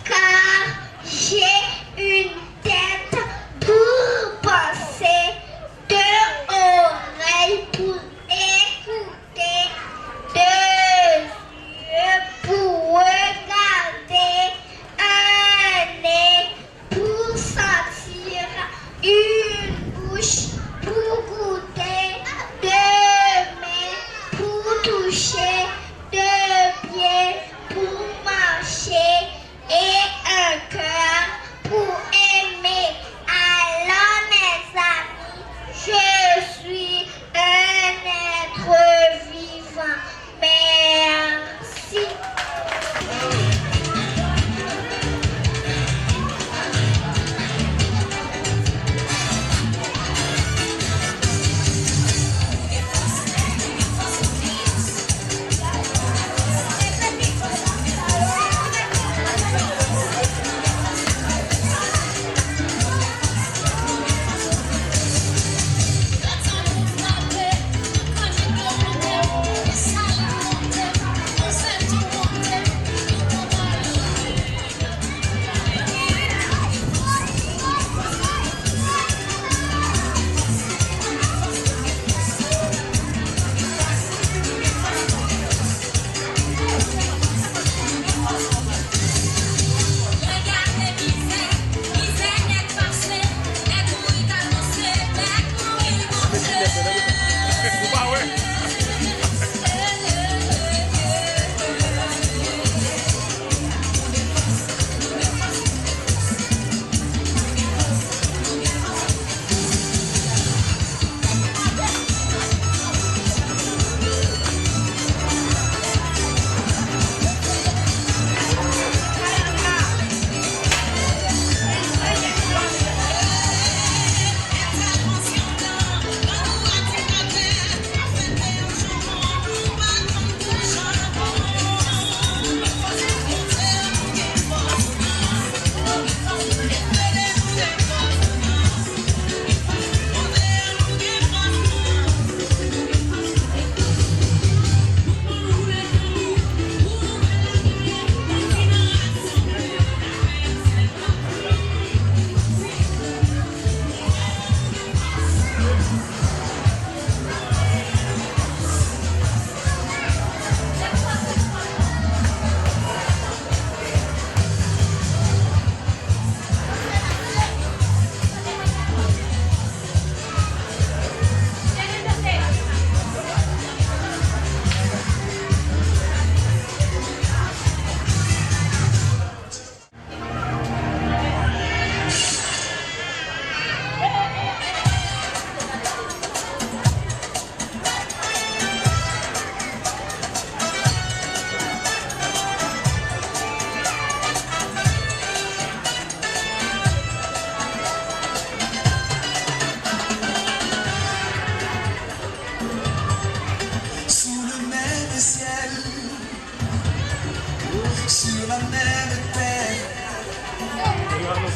car j'ai une tête pour penser, deux oreilles pour écouter, deux yeux pour regarder, un nez pour sentir.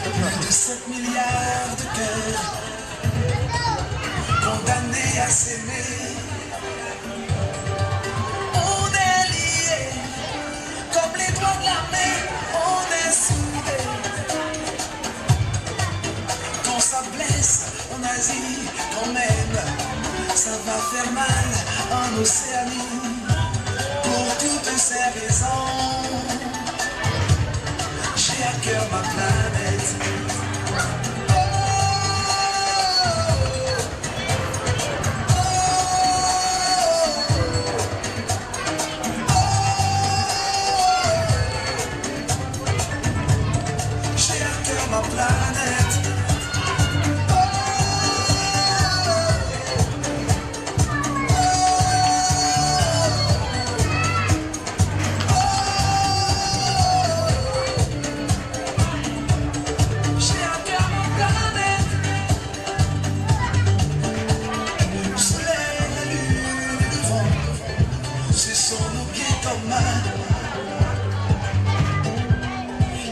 de 7 milliards de cœurs condamnés à s'aimer. On est liés comme les doigts de la main, on est soudés. Quand ça blesse, on agit quand même. Ça va faire mal en Océanie. Pour toutes ces raisons, j'ai à cœur ma planète. J'ai à cœur ma planète.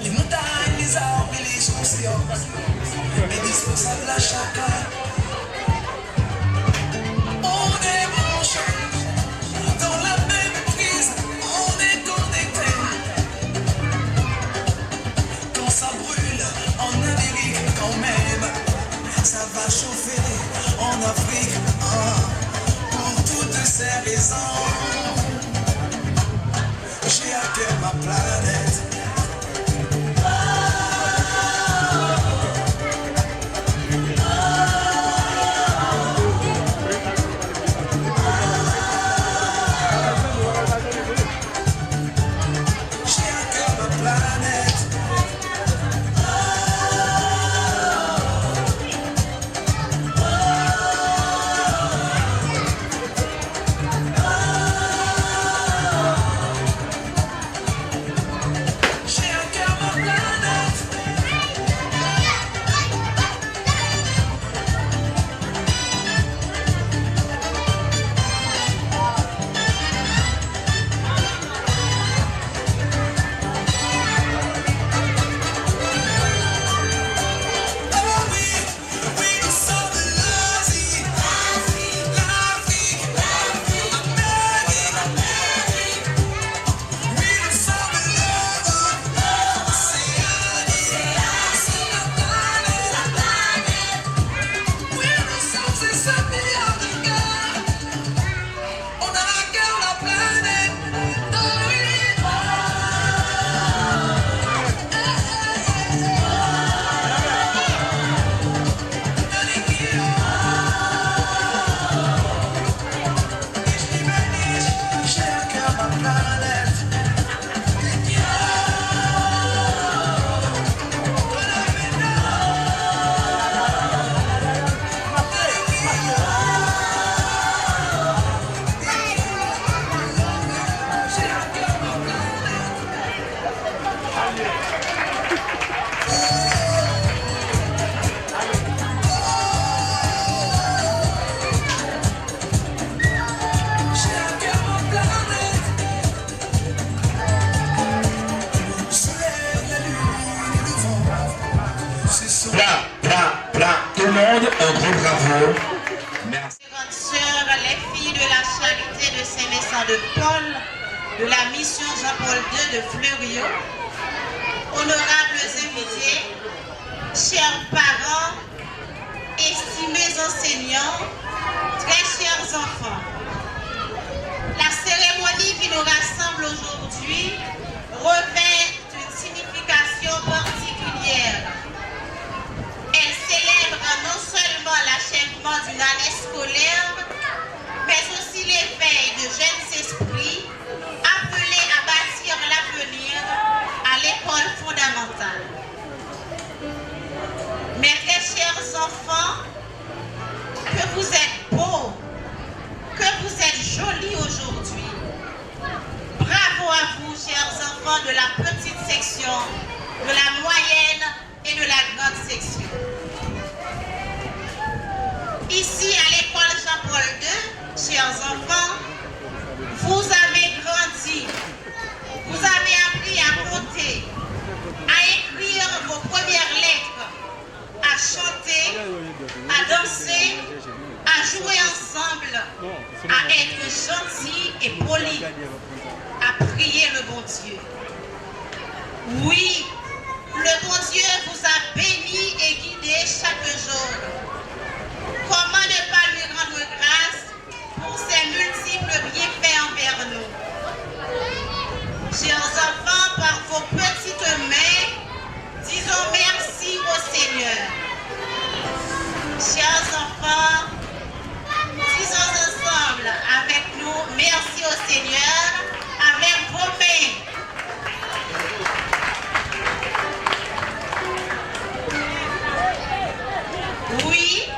Les montagnes, les arbres et les océans, indispensables à chacun. On est branchés dans la même prise, on est connectés. Quand ça brûle en Amérique, quand même, ça va chauffer en Afrique. Pour toutes ces raisons, j'ai à cœur ma planète. J'ai à cœur ma planète. J'ai à cœur ma planète. Oh oui, oui, nous sommes l'Asie, l'Afrique, l'Amérique. Oui, nous sommes l'Europe, l'Océanie, la planète. Oui, nous sommes ces 7 milliards de cœurs. On a à cœur la planète. Oh oui. J'ai à cœur ma planète. J'ai à cœur ma planète. J'ai à cœur ma planète. Le soleil, la lune et le vent, ce sont Plein. Tout le monde, un gros bravo. Merci. Grandes sœurs, les filles de la charité de Saint-Vincent de Paul, de la mission Jean-Paul II de Fleuriot, honorables invités, chers parents, estimés enseignants, très chers enfants. La cérémonie qui nous rassemble aujourd'hui revêt une signification particulière. Elle célèbre non seulement l'achèvement d'une année scolaire, mais aussi l'éveil de jeunes esprits appelés à bâtir l'avenir à l'école fondamentale. Mes très chers enfants, que vous êtes beaux, que vous êtes jolis aujourd'hui. Bravo à vous, chers enfants de la petite section, de la moyenne et de la grande section. Ici, à l'école Jean-Paul II, chers enfants, vous avez grandi, vous avez appris à compter, à écrire vos premières lettres, jouer ensemble, à être gentils et polis, à prier le bon Dieu. Oui, le bon Dieu vous a béni et guidé chaque jour. Comment ne pas lui rendre grâce pour ses multiples bienfaits envers nous? Chers enfants, par vos petites mains, disons merci au Seigneur. Chers enfants, disons ensemble avec nous merci au Seigneur avec vos mains. Oui,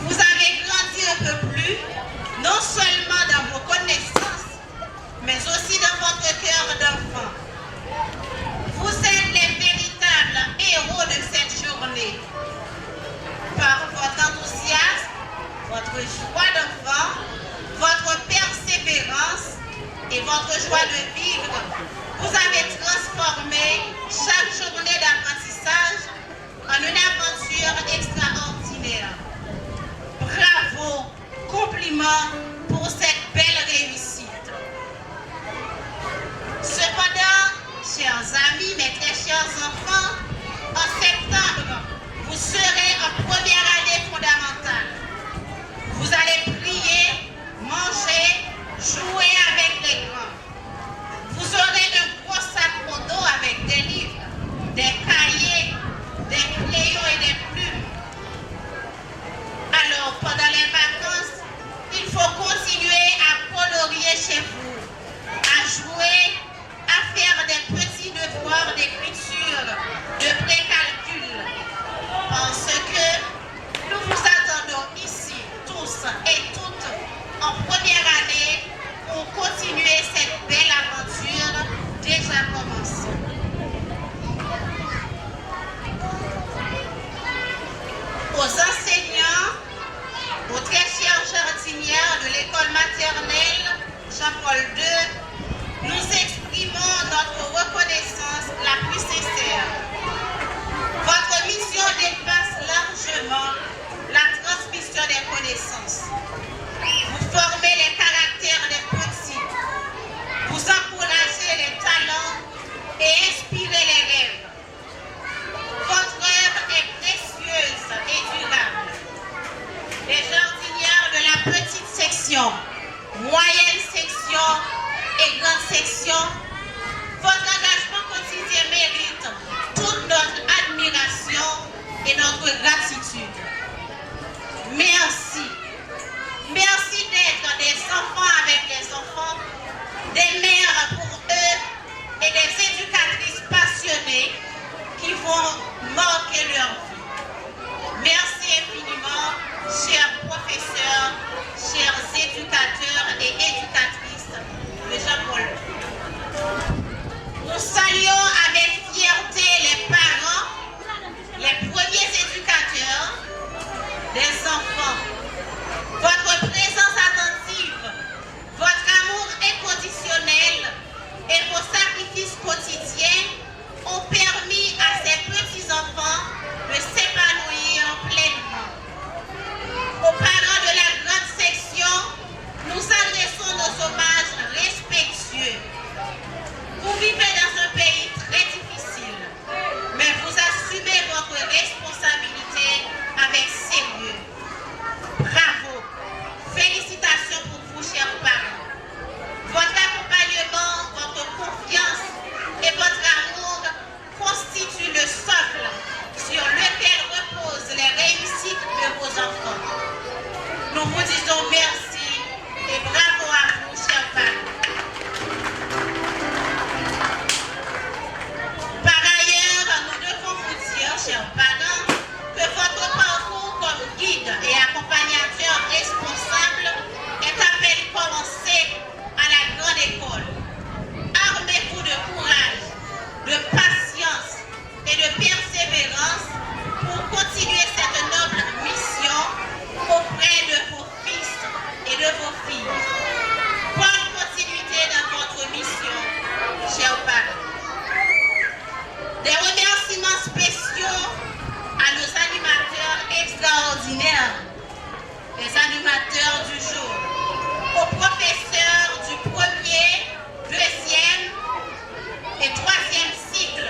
vous avez grandi un peu plus, non seulement dans vos connaissances, mais aussi dans votre cœur d'enfant. Vous êtes les véritables héros de cette journée. Par votre enthousiasme, votre joie d'enfant, votre persévérance et votre joie de vivre, vous avez transformé chaque journée d'apprentissage en une aventure extraordinaire. Bravo, compliments pour cette belle réussite. Cependant, chers amis, mes très chers enfants, en septembre, vous serez en première année fondamentale. Vous allez prier, manger, jouer avec les grands. Vous aurez un gros sac au dos avec des livres, des cahiers, des crayons et des plumes. Alors, pendant les vacances, il faut continuer à colorier chez vous, à jouer, à faire des petits devoirs d'écriture, de précalcul. Parce que nous vous attendons ici, tous et toutes, en première année, pour continuer cette belle aventure déjà commencée. Aux enseignants, aux très chères jardinières de l'école maternelle Jean-Paul II, nous exprimons notre reconnaissance la plus sincère. Votre mission dépasse largement la transmission des connaissances. Vous formez les caractères des petits, vous encouragez les talents et inspirez les rêves. Votre œuvre est précieuse et durable. Les jardinières de la petite section, moyenne section et grande section, votre engagement quotidien mérite toute notre admiration et notre gratitude. Merci. Merci d'être des enfants avec les enfants, des mères pour eux et des éducatrices passionnées qui vont marquer leur vie. Merci infiniment, chers professeurs, chers éducateurs et éducatrices de Jean-Paul. Nous saluons avec fierté les parents, les premiers éducateurs des enfants. Votre présence attentive, votre amour inconditionnel et vos sacrifices quotidiens ont permis à ces petits-enfants de s'épanouir pleinement. Aux parents de la grande section, nous adressons nos hommages respectueux. Vous vivez dans un pays très difficile, mais vous assumez votre responsabilité avec sérieux. Bravo! Félicitations pour vous, chers parents. Votre accompagnement, votre confiance et votre amour constituent le socle sur lequel reposent les réussites de vos enfants. Nous vous disons merci et bravo à vous, chers parents. Par ailleurs, nous devons vous dire, chers parents, que votre parcours comme guide et accompagnateur responsable est à peine commencé à la grande école. Armez-vous de courage, de patience et de persévérance pour continuer cette noble mission auprès de vos fils et de vos filles. Bonne continuité dans votre mission, chers parents. Des remerciements spéciaux les animateurs du jour, aux professeurs du premier, deuxième et troisième cycle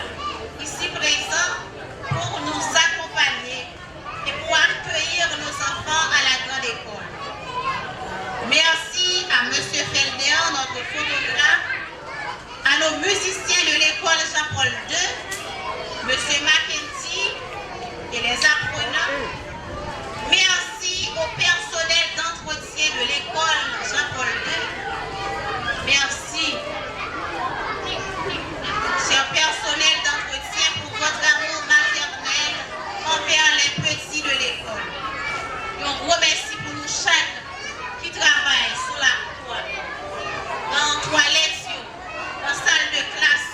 ici présents pour nous accompagner et pour accueillir nos enfants à la grande école. Merci à M. Felder, notre photographe, à nos musiciens de l'école Jean-Paul II, M. Mackenzie et les apprenants. Merci au personnel d'entretien de l'école Jean-Paul II. Merci, cher personnel d'entretien, pour votre amour maternel envers les petits de l'école. Et un gros merci pour nous chaque qui travaille sous la toile, dans la toilette, dans la salle de classe.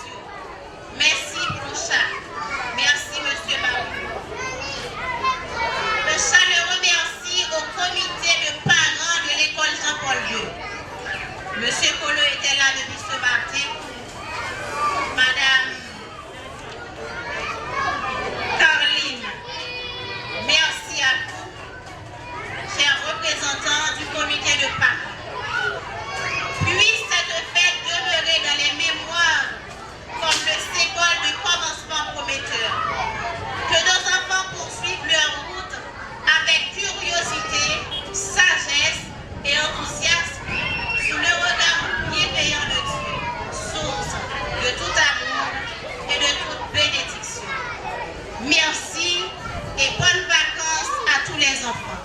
Merci pour chaque. Merci, M. Barou. Le chaleureux merci au comité de parents de l'école Jean-Paul II. M. Colo était là depuis ce matin. Madame Caroline, merci à vous, chers représentants du comité de parents. Puisse cette fête demeurer dans les mémoires comme le symbole de commencement prometteur. Que nos enfants poursuivent leur route avec curiosité, sagesse et enthousiasme sous le regard bienveillant de Dieu, source de tout amour et de toute bénédiction. Merci et bonnes vacances à tous les enfants.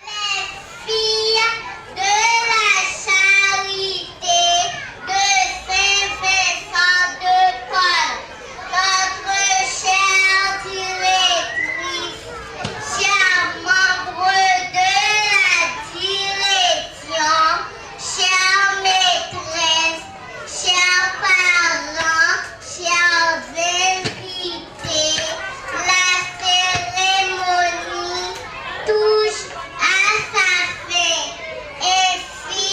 Les filles de la charité de Saint-Vincent de Paul, notre chère directrice, chers membres de la direction, chères maîtresses, chers parents, chers invités, la cérémonie touche à sa fin, ainsi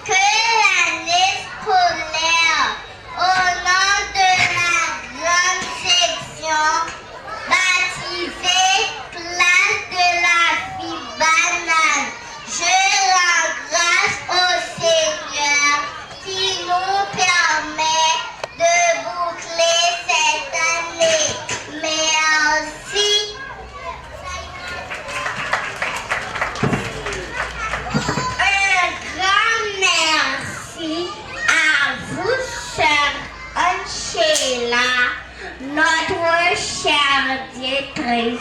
que l'année scolaire. Au nom de la grande section baptisée Classe de la Fille Banane, je rends grâce au Seigneur qui nous permet de boucler cette année. Merci. Un grand merci à vous, chère Angela, notre chère directrice,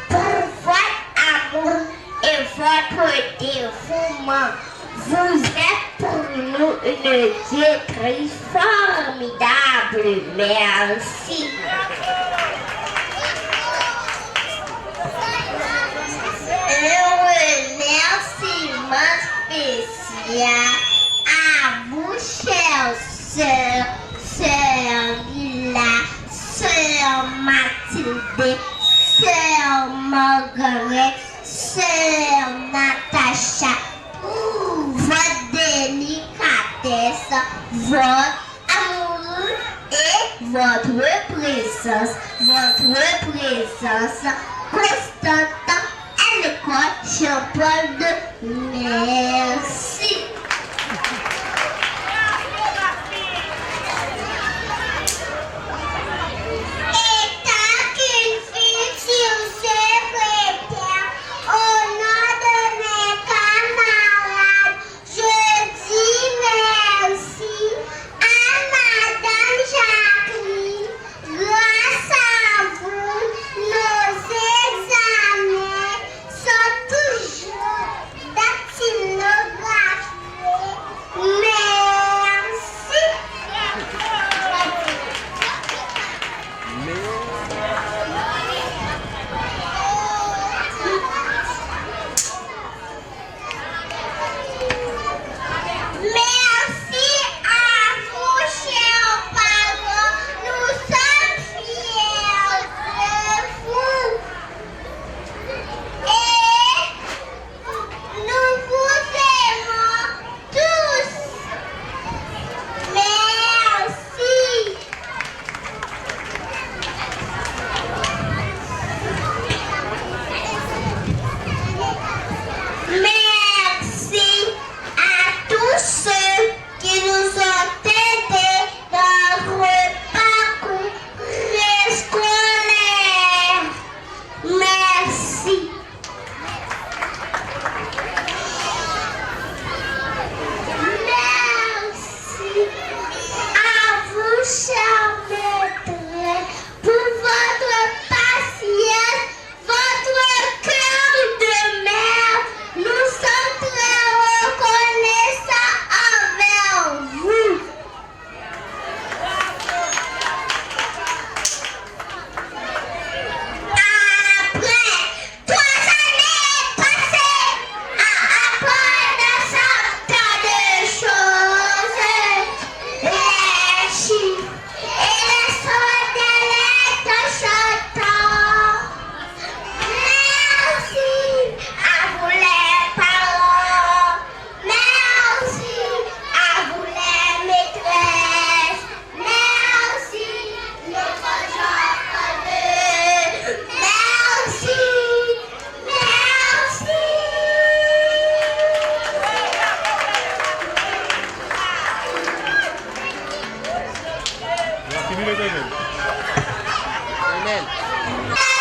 pour votre amour et votre dévouement. Vous êtes pour nous une directrice formidable. Merci. Un remerciement spécial à vous, chères sœurs, sœur Lila, sœur Mathilde, sœur Margaret, sœur Natacha, pour votre délicatesse, votre amour et votre présence constante à l'école Jean-Paul II. Merci. Étant qu'une future secrétaire, au nom de mes camarades, je dis merci à Madame Jacqueline. Grâce à vous, nos examens sont toujours dactylographiés. Amen. Amen.